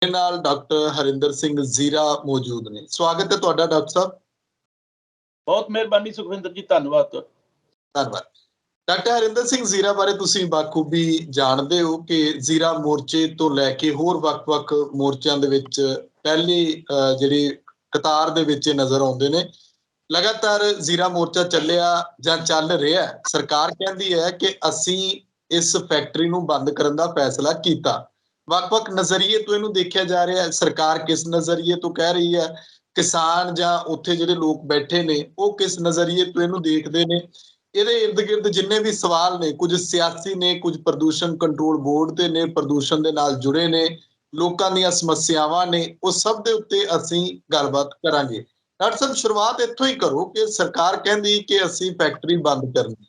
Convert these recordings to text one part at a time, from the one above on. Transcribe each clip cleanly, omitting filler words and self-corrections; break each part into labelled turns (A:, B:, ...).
A: ਨਾਲ ਡਾਕਟਰ ਹਰਿੰਦਰ ਸਿੰਘ ਜ਼ੀਰਾ ਮੌਜੂਦ ਨੇ। ਸਵਾਗਤ ਹੈ ਤੁਹਾਡਾ ਡਾਕਟਰ ਸਾਹਿਬ।
B: ਬਹੁਤ ਮਿਹਰਬਾਨੀ ਸੁਖਵਿੰਦਰ ਜੀ, ਧੰਨਵਾਦ।
A: ਧੰਨਵਾਦ। ਡਾਕਟਰ ਹਰਿੰਦਰ ਸਿੰਘ ਜ਼ੀਰਾ ਬਾਰੇ ਤੁਸੀਂ ਬਾਖੂਬੀ ਜਾਣਦੇ ਹੋ ਕਿ ਜ਼ੀਰਾ ਮੋਰਚੇ ਤੋਂ ਲੈ ਕੇ ਹੋਰ ਵੱਖ-ਵੱਖ ਮੋਰਚਿਆਂ ਦੇ ਵਿੱਚ ਪਹਿਲੀ ਜਿਹੜੀ ਕਤਾਰ ਦੇ ਵਿੱਚ ਨਜ਼ਰ ਆਉਂਦੇ ਨੇ। ਲਗਾਤਾਰ ਜ਼ੀਰਾ ਮੋਰਚਾ ਚੱਲਿਆ ਜਾਂ ਚੱਲ ਰਿਹਾ। ਸਰਕਾਰ ਕਹਿੰਦੀ ਹੈ ਕਿ ਅਸੀਂ ਇਸ ਫੈਕਟਰੀ ਨੂੰ ਬੰਦ ਕਰਨ ਦਾ ਫੈਸਲਾ ਕੀਤਾ। ਵੱਖ-ਵੱਖ ਨਜ਼ਰੀਏ ਤੋਂ ਇਹਨੂੰ ਦੇਖਿਆ ਜਾ ਰਿਹਾ। ਸਰਕਾਰ ਕਿਸ ਨਜ਼ਰੀਏ ਤੋਂ ਕਹਿ ਰਹੀ ਹੈ, ਕਿਸਾਨ ਜਾਂ ਉੱਥੇ ਜਿਹੜੇ ਲੋਕ ਬੈਠੇ ਨੇ ਉਹ ਕਿਸ ਨਜ਼ਰੀਏ ਤੋਂ ਇਹਨੂੰ ਦੇਖਦੇ ਨੇ। ਇਹਦੇ ਇਰਦ ਗਿਰਦ ਜਿੰਨੇ ਵੀ ਸਵਾਲ ਨੇ, ਕੁਝ ਸਿਆਸੀ ਨੇ, ਕੁਝ ਪ੍ਰਦੂਸ਼ਣ ਕੰਟਰੋਲ ਬੋਰਡ ਦੇ ਨੇ, ਪ੍ਰਦੂਸ਼ਣ ਦੇ ਨਾਲ ਜੁੜੇ ਨੇ, ਲੋਕਾਂ ਦੀਆਂ ਸਮੱਸਿਆਵਾਂ ਨੇ, ਉਹ ਸਭ ਦੇ ਉੱਤੇ ਅਸੀਂ ਗੱਲਬਾਤ ਕਰਾਂਗੇ। ਡਾਕਟਰ ਸਾਹਿਬ, ਸ਼ੁਰੂਆਤ ਇੱਥੋਂ ਹੀ ਕਰੋ ਕਿ ਸਰਕਾਰ ਕਹਿੰਦੀ ਕਿ ਅਸੀਂ ਫੈਕਟਰੀ ਬੰਦ ਕਰਨੀ।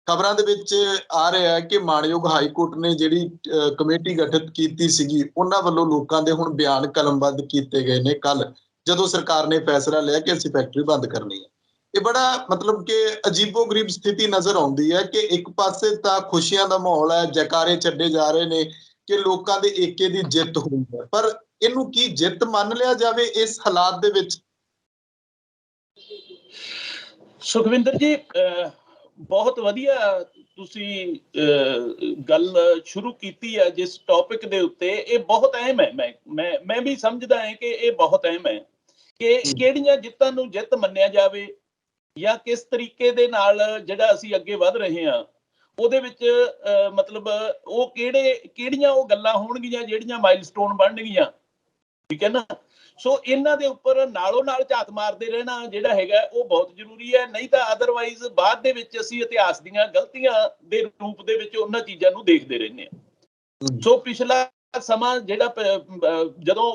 A: ਖਬਰਾਂ ਦੇ ਵਿੱਚ ਆ ਰਿਹਾ ਹੈ ਕਿ ਮਾਣਯੋਗ ਹਾਈ ਕੋਰਟ ਨੇ ਜਿਹੜੀ ਕਮੇਟੀ ਗਠਿਤ ਕੀਤੀ ਸੀਗੀ, ਉਹਨਾਂ ਵੱਲੋਂ ਲੋਕਾਂ ਦੇ ਹੁਣ ਬਿਆਨ ਕਲਮਬੰਦ ਕੀਤੇ ਗਏ ਨੇ ਕੱਲ, ਜਦੋਂ ਸਰਕਾਰ ਨੇ ਫੈਸਲਾ ਲਿਆ ਕਿ ਅਸੀਂ ਫੈਕਟਰੀ ਬੰਦ ਕਰਨੀ ਹੈ। ਇਹ ਬੜਾ ਮਤਲਬ ਕਿ ਅਜੀਬੋ ਗਰੀਬ ਸਥਿਤੀ ਨਜ਼ਰ ਆਉਂਦੀ ਹੈ ਕਿ ਇੱਕ ਪਾਸੇ ਤਾਂ ਖੁਸ਼ੀਆਂ ਦਾ ਮਾਹੌਲ ਹੈ, ਜੈਕਾਰੇ ਛੱਡੇ ਜਾ ਰਹੇ ਨੇ ਕਿ ਲੋਕਾਂ ਦੇ ਏਕੇ ਦੀ ਜਿੱਤ ਹੋਈ ਹੈ, ਪਰ ਇਹਨੂੰ ਕੀ ਜਿੱਤ ਮੰਨ ਲਿਆ ਜਾਵੇ ਇਸ ਹਾਲਾਤ ਦੇ ਵਿੱਚ?
B: ਸੁਖਵਿੰਦਰ ਜੀ, ਬਹੁਤ ਵਧੀਆ ਤੁਸੀਂ ਗੱਲ ਸ਼ੁਰੂ ਕੀਤੀ ਹੈ ਜਿਸ ਟੌਪਿਕ ਦੇ ਉੱਤੇ। ਇਹ ਬਹੁਤ ਅਹਿਮ ਹੈ। ਮੈਂ ਵੀ ਸਮਝਦਾ ਹਾਂ ਕਿ ਇਹ ਬਹੁਤ ਅਹਿਮ ਹੈ ਕਿ ਕਿਹੜੀਆਂ ਜਿੱਤਾਂ ਨੂੰ ਜਿੱਤ ਮੰਨਿਆ ਜਾਵੇ ਜਾਂ ਕਿਸ ਤਰੀਕੇ ਦੇ ਨਾਲ ਜਿਹੜਾ ਅਸੀਂ ਅੱਗੇ ਵਧ ਰਹੇ ਹਾਂ ਉਹਦੇ ਵਿੱਚ ਮਤਲਬ ਉਹ ਕਿਹੜੀਆਂ ਉਹ ਗੱਲਾਂ ਹੋਣਗੀਆਂ ਜਿਹੜੀਆਂ ਮਾਈਲਸਟੋਨ ਬਣਨਗੀਆਂ, ਠੀਕ ਹੈ ਨਾ। ਸੋ ਇਹਨਾਂ ਦੇ ਉੱਪਰ ਨਾਲੋਂ ਨਾਲ ਝਾਤ ਮਾਰਦੇ ਰਹਿਣਾ ਜਿਹੜਾ ਹੈਗਾ ਉਹ ਬਹੁਤ ਜ਼ਰੂਰੀ ਹੈ। ਨਹੀਂ ਤਾਂ ਅਦਰਵਾਈਜ਼ ਬਾਅਦ ਦੇ ਵਿੱਚ ਅਸੀਂ ਇਤਿਹਾਸ ਦੀਆਂ ਗਲਤੀਆਂ ਦੇ ਰੂਪ ਦੇ ਵਿੱਚ ਉਹਨਾਂ ਚੀਜ਼ਾਂ ਨੂੰ ਦੇਖਦੇ ਰਹਿੰਦੇ ਹਾਂ। ਸੋ ਪਿਛਲਾ ਸਮਾਂ ਜਿਹੜਾ ਜਦੋਂ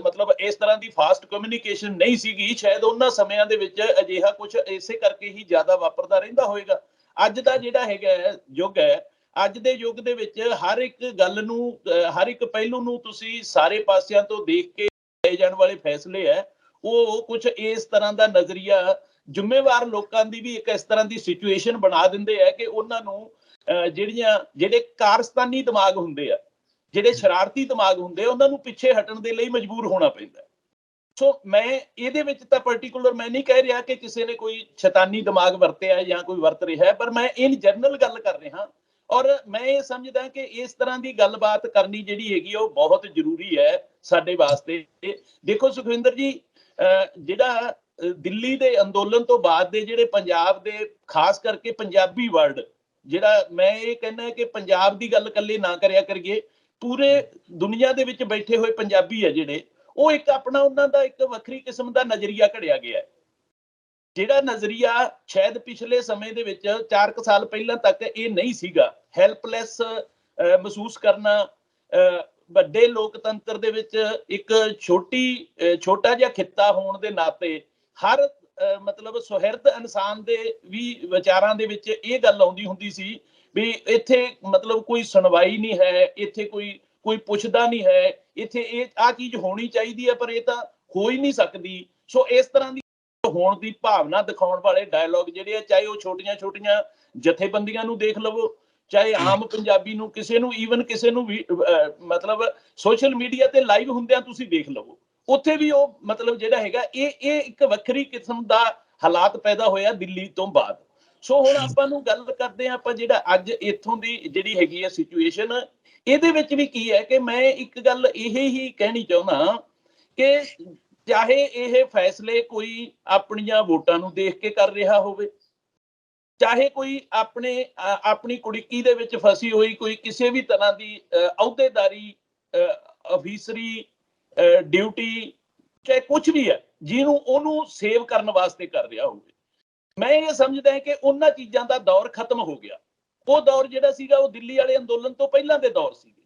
B: ਮਤਲਬ ਇਸ ਤਰ੍ਹਾਂ ਦੀ ਫਾਸਟ ਕਮਿਊਨੀਕੇਸ਼ਨ ਨਹੀਂ ਸੀਗੀ, ਸ਼ਾਇਦ ਉਹਨਾਂ ਸਮਿਆਂ ਦੇ ਵਿੱਚ ਅਜਿਹਾ ਕੁਝ ਇਸੇ ਕਰਕੇ ਹੀ ਜ਼ਿਆਦਾ ਵਾਪਰਦਾ ਰਹਿੰਦਾ ਹੋਵੇਗਾ। ਅੱਜ ਦਾ ਜਿਹੜਾ ਹੈਗਾ ਯੁੱਗ ਹੈ, ਅੱਜ ਦੇ ਯੁੱਗ ਦੇ ਵਿੱਚ ਹਰ ਇੱਕ ਗੱਲ ਨੂੰ, ਹਰ ਇੱਕ ਪਹਿਲੂ ਨੂੰ ਤੁਸੀਂ ਸਾਰੇ ਪਾਸਿਆਂ ਤੋਂ ਦੇਖ ਕੇ ਜਾਣ ਵਾਲੇ ਫੈਸਲੇ ਹੈ ਉਹ ਕੁਝ ਇਸ ਤਰ੍ਹਾਂ ਦਾ ਨਜ਼ਰੀਆ ਜ਼ਿੰਮੇਵਾਰ ਲੋਕਾਂ ਦੀ ਵੀ ਇੱਕ ਇਸ ਤਰ੍ਹਾਂ ਦੀ ਸਿਚੁਏਸ਼ਨ ਬਣਾ ਦਿੰਦੇ ਆ ਕਿ ਉਹਨਾਂ ਨੂੰ ਜਿਹੜੇ ਕਾਰਸਤਾਨੀ ਦਿਮਾਗ ਹੁੰਦੇ ਆ, ਜਿਹੜੇ ਸ਼ਰਾਰਤੀ ਦਿਮਾਗ ਹੁੰਦੇ ਆ, ਉਹਨਾਂ ਨੂੰ ਪਿੱਛੇ ਹਟਣ ਦੇ ਲਈ ਮਜਬੂਰ ਹੋਣਾ ਪੈਂਦਾ। ਸੋ ਮੈਂ ਇਹਦੇ ਵਿੱਚ ਤਾਂ ਪਾਰਟਿਕੂਲਰ ਮੈਂ ਨਹੀਂ ਕਹਿ ਰਿਹਾ ਕਿ ਕਿਸੇ ਨੇ ਕੋਈ ਸ਼ੈਤਾਨੀ ਦਿਮਾਗ ਵਰਤਿਆ ਜਾਂ ਕੋਈ ਵਰਤ ਰਿਹਾ ਹੈ, ਪਰ ਮੈਂ ਇਨ ਜਨਰਲ ਗੱਲ ਕਰ ਰਿਹਾ। ਔਰ ਮੈਂ ਇਹ ਸਮਝਦਾ ਕਿ ਇਸ ਤਰ੍ਹਾਂ ਦੀ ਗੱਲਬਾਤ ਕਰਨੀ ਜਿਹੜੀ ਹੈਗੀ ਉਹ ਬਹੁਤ ਜ਼ਰੂਰੀ ਹੈ ਸਾਡੇ ਵਾਸਤੇ। ਦੇਖੋ ਸੁਖਵਿੰਦਰ ਜੀ, ਜਿਹੜਾ ਦਿੱਲੀ ਦੇ ਅੰਦੋਲਨ ਤੋਂ ਬਾਅਦ ਦੇ ਜਿਹੜੇ ਪੰਜਾਬ ਦੇ ਖਾਸ ਕਰਕੇ ਪੰਜਾਬੀ ਵਰਡ, ਜਿਹੜਾ ਮੈਂ ਇਹ ਕਹਿੰਦਾ ਕਿ ਪੰਜਾਬ ਦੀ ਗੱਲ ਇਕੱਲੇ ਨਾ ਕਰਿਆ ਕਰੀਏ, ਪੂਰੇ ਦੁਨੀਆ ਦੇ ਵਿੱਚ ਬੈਠੇ ਹੋਏ ਪੰਜਾਬੀ ਹੈ ਜਿਹੜੇ, ਉਹ ਇੱਕ ਆਪਣਾ ਉਹਨਾਂ ਦਾ ਇੱਕ ਵੱਖਰੀ ਕਿਸਮ ਦਾ ਨਜ਼ਰੀਆ ਘੜਿਆ ਗਿਆ। ਜਿਹੜਾ ਨਜ਼ਰੀਆ ਸ਼ਾਇਦ ਪਿਛਲੇ ਸਮੇਂ ਦੇ ਵਿੱਚ 4 ਸਾਲ ਪਹਿਲਾਂ ਤੱਕ ਇਹ ਨਹੀਂ ਸੀਗਾ। ਹੈਲਪਲੈਸ ਮਹਿਸੂਸ ਕਰਨਾ, ਵੱਡੇ ਲੋਕਤੰਤਰ ਦੇ ਵਿੱਚ ਇੱਕ ਛੋਟਾ ਜਿਹਾ ਖਿੱਤਾ ਹੋਣ ਦੇ ਨਾਤੇ ਹਰ ਮਤਲਬ ਸੁਹਿਰਦ ਇਨਸਾਨ ਦੇ ਵੀ ਵਿਚਾਰਾਂ ਦੇ ਵਿੱਚ ਇਹ ਗੱਲ ਆਉਂਦੀ ਹੁੰਦੀ ਸੀ ਵੀ ਇੱਥੇ ਮਤਲਬ ਕੋਈ ਸੁਣਵਾਈ ਨਹੀਂ ਹੈ, ਇੱਥੇ ਕੋਈ ਪੁੱਛਦਾ ਨਹੀਂ ਹੈ, ਇੱਥੇ ਇਹ ਆਹ ਚੀਜ਼ ਹੋਣੀ ਚਾਹੀਦੀ ਹੈ ਪਰ ਇਹ ਤਾਂ ਹੋ ਹੀ ਨਹੀਂ ਸਕਦੀ। ਸੋ ਇਸ ਤਰ੍ਹਾਂ ਦੀ ਹੋਣ ਦੀ ਭਾਵਨਾ ਦਿਖਾਉਣ ਵਾਲੇ ਡਾਇਲੋਗ ਜਿਹੜੇ ਆ, ਚਾਹੇ ਉਹ ਛੋਟੀਆਂ ਜਥੇਬੰਦੀਆਂ ਨੂੰ ਦੇਖ ਲਵੋ, ਚਾਹੇ ਆਮ ਪੰਜਾਬੀ ਨੂੰ, ਕਿਸੇ ਨੂੰ ਈਵਨ ਕਿਸੇ ਨੂੰ ਵੀ ਮਤਲਬ ਸੋਸ਼ਲ ਮੀਡੀਆ ਤੇ ਲਾਈਵ ਹੁੰਦਿਆਂ ਤੁਸੀਂ ਦੇਖ ਲਵੋ, ਉੱਥੇ ਵੀ ਉਹ ਮਤਲਬ ਜਿਹੜਾ ਹੈਗਾ ਇਹ ਇੱਕ ਵੱਖਰੀ ਕਿਸਮ ਦਾ ਹਾਲਾਤ ਪੈਦਾ ਹੋਇਆ ਦਿੱਲੀ ਤੋਂ ਬਾਅਦ। ਸੋ ਹੁਣ ਆਪਾਂ ਨੂੰ ਗੱਲ ਕਰਦੇ ਹਾਂ ਆਪਾਂ ਜਿਹੜਾ ਅੱਜ ਇੱਥੋਂ ਦੀ ਜਿਹੜੀ ਹੈਗੀ ਆ ਸਿਚੁਏਸ਼ਨ, ਇਹਦੇ ਵਿੱਚ ਵੀ ਕੀ ਹੈ ਕਿ ਮੈਂ ਇੱਕ ਗੱਲ ਇਹ ਹੀ ਕਹਿਣੀ ਚਾਹੁੰਦਾ ਕਿ ਚਾਹੇ ਇਹ ਫੈਸਲੇ ਕੋਈ ਆਪਣੀਆਂ ਵੋਟਾਂ ਨੂੰ ਦੇਖ ਕੇ ਕਰ ਰਿਹਾ ਹੋਵੇ, ਚਾਹੇ ਕੋਈ ਆਪਣੀ ਕੁੜੀਕੀ ਦੇ ਵਿੱਚ ਫਸੀ ਹੋਈ ਕੋਈ ਕਿਸੇ ਵੀ ਤਰ੍ਹਾਂ ਦੀ ਅਹੁਦੇਦਾਰੀ, ਅਫੀਸਰੀ ਡਿਊਟੀ, ਚਾਹੇ ਕੁਝ ਵੀ ਹੈ ਜਿਹਨੂੰ ਉਹਨੂੰ ਸੇਵ ਕਰਨ ਵਾਸਤੇ ਕਰ ਰਿਹਾ ਹੋਵੇ, ਮੈਂ ਇਹ ਸਮਝਦਾ ਕਿ ਉਹਨਾਂ ਚੀਜ਼ਾਂ ਦਾ ਦੌਰ ਖਤਮ ਹੋ ਗਿਆ। ਉਹ ਦੌਰ ਜਿਹੜਾ ਸੀਗਾ ਉਹ ਦਿੱਲੀ ਵਾਲੇ ਅੰਦੋਲਨ ਤੋਂ ਪਹਿਲਾਂ ਦੇ ਦੌਰ ਸੀਗੇ।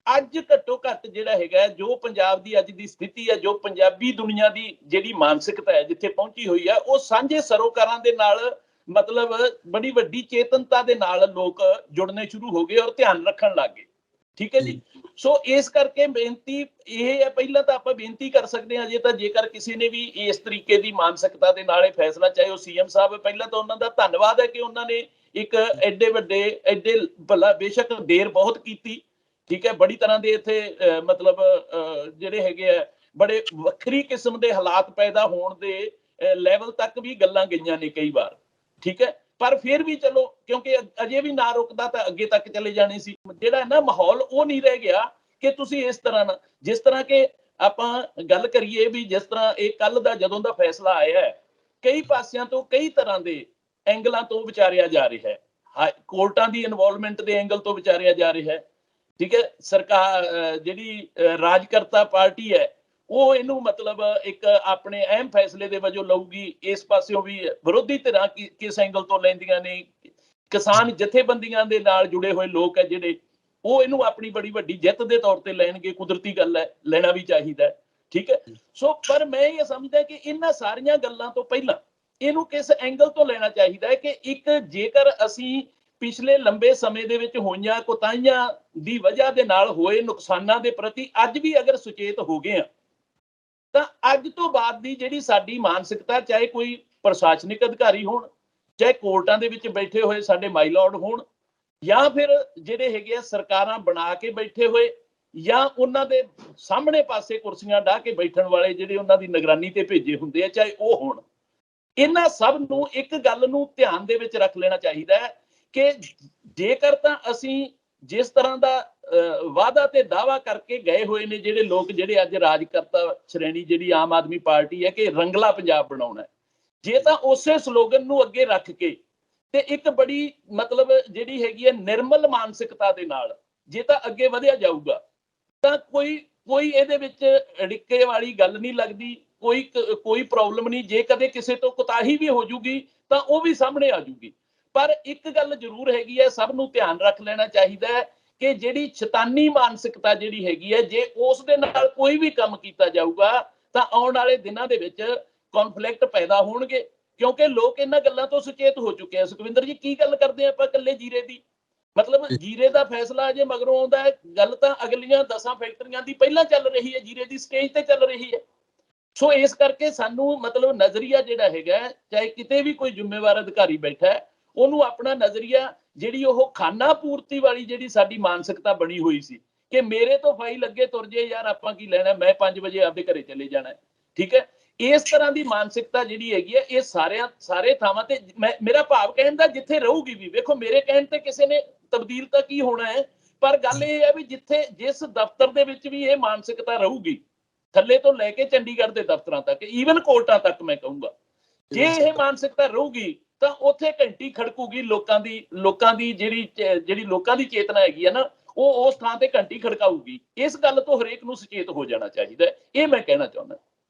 B: ਅੱਜ ਘੱਟੋ ਘੱਟ ਜਿਹੜਾ ਹੈਗਾ ਜੋ ਪੰਜਾਬ ਦੀ ਅੱਜ ਦੀ ਸਥਿਤੀ ਹੈ, ਜੋ ਪੰਜਾਬੀ ਦੁਨੀਆ ਦੀ ਜਿਹੜੀ ਮਾਨਸਿਕਤਾ ਹੈ ਜਿੱਥੇ ਪਹੁੰਚੀ ਹੋਈ ਹੈ, ਉਹ ਸਾਂਝੇ ਸਰੋਕਾਰਾਂ ਦੇ ਨਾਲ ਮਤਲਬ ਬੜੀ ਵੱਡੀ ਚੇਤਨਤਾ ਦੇ ਨਾਲ ਲੋਕ ਜੁੜਨੇ ਸ਼ੁਰੂ ਹੋ ਗਏ ਔਰ ਧਿਆਨ ਰੱਖਣ ਲੱਗ ਗਏ। ਠੀਕ ਹੈ ਜੀ। ਸੋ ਇਸ ਕਰਕੇ ਬੇਨਤੀ ਇਹ ਹੈ, ਪਹਿਲਾਂ ਤਾਂ ਆਪਾਂ ਬੇਨਤੀ ਕਰ ਸਕਦੇ ਹਾਂ ਜੇ ਤਾਂ ਜੇਕਰ ਕਿਸੇ ਨੇ ਵੀ ਇਸ ਤਰੀਕੇ ਦੀ ਮਾਨਸਿਕਤਾ ਦੇ ਨਾਲ ਇਹ ਫੈਸਲਾ, ਚਾਹੇ ਉਹ ਸੀਐਮ ਸਾਹਿਬ, ਪਹਿਲਾਂ ਤਾਂ ਉਹਨਾਂ ਦਾ ਧੰਨਵਾਦ ਹੈ ਕਿ ਉਹਨਾਂ ਨੇ ਇੱਕ ਐਡੇ ਵੱਡੇ ਭਲਾ ਬੇਸ਼ੱਕ ਦੇਰ ਬਹੁਤ ਕੀਤੀ ਠੀਕ ਹੈ, ਬੜੀ ਤਰ੍ਹਾਂ ਦੇ ਇੱਥੇ ਮਤਲਬ ਜਿਹੜੇ ਹੈਗੇ ਆ ਬੜੇ ਵੱਖਰੀ ਕਿਸਮ ਦੇ ਹਾਲਾਤ ਪੈਦਾ ਹੋਣ ਦੇ ਲੈਵਲ ਤੱਕ ਵੀ ਗੱਲਾਂ ਗਈਆਂ ਨੇ ਕਈ ਵਾਰ, ਠੀਕ ਹੈ। ਪਰ ਫਿਰ ਵੀ ਚਲੋ, ਕਿਉਂਕਿ ਅਜੇ ਵੀ ਨਾ ਰੁਕਦਾ ਤਾਂ ਅੱਗੇ ਤੱਕ ਚਲੇ ਜਾਣੇ ਸੀ। ਜਿਹੜਾ ਨਾ ਮਾਹੌਲ ਉਹ ਨਹੀਂ ਰਹਿ ਗਿਆ ਕਿ ਤੁਸੀਂ ਇਸ ਤਰ੍ਹਾਂ ਨਾਲ, ਜਿਸ ਤਰ੍ਹਾਂ ਕਿ ਆਪਾਂ ਗੱਲ ਕਰੀਏ ਵੀ ਜਿਸ ਤਰ੍ਹਾਂ ਇਹ ਕੱਲ ਦਾ ਜਦੋਂ ਦਾ ਫੈਸਲਾ ਆਇਆ ਹੈ, ਕਈ ਪਾਸਿਆਂ ਤੋਂ ਕਈ ਤਰ੍ਹਾਂ ਦੇ ਐਂਗਲਾਂ ਤੋਂ ਵਿਚਾਰਿਆ ਜਾ ਰਿਹਾ ਹੈ। ਕੋਰਟਾਂ ਦੀ ਇਨਵੋਲਵਮੈਂਟ ਦੇ ਐਂਗਲ ਤੋਂ ਵਿਚਾਰਿਆ ਜਾ ਰਿਹਾ ਹੈ, ਠੀਕ ਹੈ। ਸਰਕਾਰ ਜਿਹੜੀ ਰਾਜਕਰਤਾ ਪਾਰਟੀ ਹੈ ਉਹ ਇਹਨੂੰ ਮਤਲਬ ਇੱਕ ਆਪਣੇ ਅਹਿਮ ਫੈਸਲੇ ਦੇ ਵਜੋਂ ਲਊਗੀ। ਇਸ ਪਾਸਿਓਂ ਵੀ ਵਿਰੋਧੀ ਧਿਰਾਂ ਕਿਸ ਐਂਗਲ ਤੋਂ ਲੈਂਦੀਆਂ ਨੇ, ਕਿਸਾਨ ਜਥੇਬੰਦੀਆਂ ਦੇ ਨਾਲ ਜੁੜੇ ਹੋਏ ਲੋਕ ਹੈ ਜਿਹੜੇ, ਉਹ ਇਹਨੂੰ ਆਪਣੀ ਬੜੀ ਵੱਡੀ ਜਿੱਤ ਦੇ ਤੌਰ ਤੇ ਲੈਣਗੇ। ਕੁਦਰਤੀ ਗੱਲ ਹੈ, ਲੈਣਾ ਵੀ ਚਾਹੀਦਾ, ਠੀਕ ਹੈ। ਸੋ ਪਰ ਮੈਂ ਇਹ ਸਮਝਦਾ ਕਿ ਇਹਨਾਂ ਸਾਰੀਆਂ ਗੱਲਾਂ ਤੋਂ ਪਹਿਲਾਂ ਇਹਨੂੰ ਕਿਸ ਐਂਗਲ ਤੋਂ ਲੈਣਾ ਚਾਹੀਦਾ ਹੈ ਕਿ ਇੱਕ, ਜੇਕਰ ਅਸੀਂ ਪਿਛਲੇ ਲੰਬੇ ਸਮੇਂ ਦੇ ਵਿੱਚ ਹੋਈਆਂ ਕੋਤਾਹੀਆਂ ਦੀ ਵਜ੍ਹਾ ਦੇ ਨਾਲ ਹੋਏ ਨੁਕਸਾਨਾਂ ਦੇ ਪ੍ਰਤੀ ਅੱਜ ਵੀ ਅਗਰ ਸੁਚੇਤ ਹੋ ਗਏ ਆ, ਤਾਂ ਅੱਜ ਤੋਂ ਬਾਅਦ ਦੀ ਜਿਹੜੀ ਸਾਡੀ ਮਾਨਸਿਕਤਾ, ਚਾਹੇ ਕੋਈ ਪ੍ਰਸ਼ਾਸਨਿਕ ਅਧਿਕਾਰੀ ਹੋਣ, ਚਾਹੇ ਕੋਰਟਾਂ ਦੇ ਵਿੱਚ ਬੈਠੇ ਹੋਏ ਸਾਡੇ ਮਾਈ ਲਾਰਡ ਹੋਣ, ਜਾਂ ਫਿਰ ਜਿਹੜੇ ਹੈਗੇ ਆ ਸਰਕਾਰਾਂ ਬਣਾ ਕੇ ਬੈਠੇ ਹੋਏ, ਜਾਂ ਉਹਨਾਂ ਦੇ ਸਾਹਮਣੇ ਪਾਸੇ ਕੁਰਸੀਆਂ ਢਾਹ ਕੇ ਬੈਠਣ ਵਾਲੇ ਜਿਹੜੇ ਉਹਨਾਂ ਦੀ ਨਿਗਰਾਨੀ ਤੇ ਭੇਜੇ ਹੁੰਦੇ ਆ, ਚਾਹੇ ਉਹ ਹੋਣ, ਇਹਨਾਂ ਸਭ ਨੂੰ ਇੱਕ ਗੱਲ ਨੂੰ ਧਿਆਨ ਦੇ ਵਿੱਚ ਰੱਖ ਲੈਣਾ ਚਾਹੀਦਾ ਹੈ ਕਿ ਜੇਕਰ ਤਾਂ ਅਸੀਂ ਜਿਸ ਤਰ੍ਹਾਂ ਦਾ ਵਾਅਦਾ ਤੇ ਦਾਅਵਾ ਕਰਕੇ ਗਏ ਹੋਏ ਨੇ ਜਿਹੜੇ ਲੋਕ, ਜਿਹੜੇ ਅੱਜ ਰਾਜਕਰਤਾ ਸ਼੍ਰੇਣੀ ਜਿਹੜੀ ਆਮ ਆਦਮੀ ਪਾਰਟੀ ਹੈ ਕਿ ਰੰਗਲਾ ਪੰਜਾਬ ਬਣਾਉਣਾ ਹੈ, ਜੇ ਤਾਂ ਉਸੇ ਸਲੋਗਨ ਨੂੰ ਅੱਗੇ ਰੱਖ ਕੇ ਤੇ ਇੱਕ ਬੜੀ ਮਤਲਬ ਜਿਹੜੀ ਹੈਗੀ ਹੈ ਨਿਰਮਲ ਮਾਨਸਿਕਤਾ ਦੇ ਨਾਲ ਜੇ ਤਾਂ ਅੱਗੇ ਵਧਿਆ ਜਾਊਗਾ, ਤਾਂ ਕੋਈ ਇਹਦੇ ਵਿੱਚ ਅੜਿੱਕੇ ਵਾਲੀ ਗੱਲ ਨਹੀਂ ਲੱਗਦੀ, ਕੋਈ ਪ੍ਰੋਬਲਮ ਨਹੀਂ। ਜੇ ਕਦੇ ਕਿਸੇ ਤੋਂ ਕੁਤਾਹੀ ਵੀ ਹੋ ਜੂਗੀ ਤਾਂ ਉਹ ਵੀ ਸਾਹਮਣੇ ਆ ਜੂਗੀ। ਪਰ ਇੱਕ ਗੱਲ ਜ਼ਰੂਰ ਹੈਗੀ ਹੈ, ਸਭ ਨੂੰ ਧਿਆਨ ਰੱਖ ਲੈਣਾ ਚਾਹੀਦਾ ਹੈ ਕਿ ਜਿਹੜੀ ਸ਼ੈਤਾਨੀ ਮਾਨਸਿਕਤਾ ਜਿਹੜੀ ਹੈਗੀ ਹੈ, ਜੇ ਉਸ ਦੇ ਨਾਲ ਕੋਈ ਵੀ ਕੰਮ ਕੀਤਾ ਜਾਊਗਾ ਤਾਂ ਆਉਣ ਵਾਲੇ ਦਿਨਾਂ ਦੇ ਵਿੱਚ ਕੌਨਫਲਿਕਟ ਪੈਦਾ ਹੋਣਗੇ, ਕਿਉਂਕਿ ਲੋਕ ਇਹਨਾਂ ਗੱਲਾਂ ਤੋਂ ਸੁਚੇਤ ਹੋ ਚੁੱਕੇ ਆ। ਸੁਖਵਿੰਦਰ ਜੀ, ਕੀ ਗੱਲ ਕਰਦੇ ਆ ਆਪਾਂ ਇਕੱਲੇ ਜੀਰੇ ਦੀ? ਮਤਲਬ ਜੀਰੇ ਦਾ ਫੈਸਲਾ ਜੇ ਮਗਰੋਂ ਆਉਂਦਾ ਹੈ, ਗੱਲ ਤਾਂ ਅਗਲੀਆਂ 10 ਫੈਕਟਰੀਆਂ ਦੀ ਪਹਿਲਾਂ ਚੱਲ ਰਹੀ ਹੈ, ਜੀਰੇ ਦੀ ਸਟੇਜ ਤੇ ਚੱਲ ਰਹੀ ਹੈ। ਸੋ ਇਸ ਕਰਕੇ ਸਾਨੂੰ ਮਤਲਬ ਨਜ਼ਰੀਆ ਜਿਹੜਾ ਹੈਗਾ, ਚਾਹੇ ਕਿਤੇ ਵੀ ਕੋਈ ਜ਼ਿੰਮੇਵਾਰ ਅਧਿਕਾਰੀ ਬੈਠਾ ਹੈ, ਉਹਨੂੰ ਆਪਣਾ ਨਜ਼ਰੀਆ ਜਿਹੜੀ ਉਹ ਖਾਨਾ ਪੂਰਤੀ ਵਾਲੀ ਜਿਹੜੀ ਸਾਡੀ ਮਾਨਸਿਕਤਾ ਬਣੀ ਹੋਈ ਸੀ ਕਿ ਮੇਰੇ ਤੋਂ ਫਾਈਲ ਅੱਗੇ ਤੁਰ ਜੇ ਯਾਰ, ਆਪਾਂ ਕੀ ਲੈਣਾ, ਮੈਂ 5 ਵਜੇ ਆਪਦੇ ਘਰੇ ਚਲੇ ਜਾਣਾ, ਠੀਕ ਹੈ। ਇਸ ਤਰ੍ਹਾਂ ਦੀ ਮਾਨਸਿਕਤਾ ਜਿਹੜੀ ਹੈਗੀ ਹੈ, ਇਹ ਸਾਰੇ ਥਾਵਾਂ ਤੇ ਮੇਰਾ ਭਾਵ ਕਹਿਣ ਦਾ ਜਿੱਥੇ ਰਹੂਗੀ ਵੀ, ਵੇਖੋ ਮੇਰੇ ਕਹਿਣ ਤੇ ਕਿਸੇ ਨੇ ਤਬਦੀਲ ਤਾਂ ਕੀ ਹੋਣਾ ਹੈ, ਪਰ ਗੱਲ ਇਹ ਹੈ ਵੀ ਜਿਸ ਦਫ਼ਤਰ ਦੇ ਵਿੱਚ ਵੀ ਇਹ ਮਾਨਸਿਕਤਾ ਰਹੂਗੀ, ਥੱਲੇ ਤੋਂ ਲੈ ਕੇ ਚੰਡੀਗੜ੍ਹ ਦੇ ਦਫ਼ਤਰਾਂ ਤੱਕ, ਈਵਨ ਕੋਰਟਾਂ ਤੱਕ, ਮੈਂ ਕਹੂੰਗਾ ਜੇ ਇਹ ਮਾਨਸਿਕਤਾ ਰਹੂਗੀ ਤਾਂ ਉੱਥੇ ਘੰਟੀ ਖੜਕੂਗੀ ਲੋਕਾਂ ਦੀ ਜਿਹੜੀ ਲੋਕਾਂ ਦੀ ਚੇਤਨਾ ਹੈਗੀ ਹੈ ਨਾ, ਉਹ ਉਸ ਥਾਂ ਤੇ ਘੰਟੀ ਖੜਕਾਊਗੀ। ਇਸ ਗੱਲ ਤੋਂ ਹਰੇਕ ਨੂੰ ਸੁਚੇਤ ਹੋ ਜਾਣਾ ਚਾਹੀਦਾ, ਇਹ ਮੈਂ ਕਹਿਣਾ ਚਾਹੁੰਦਾ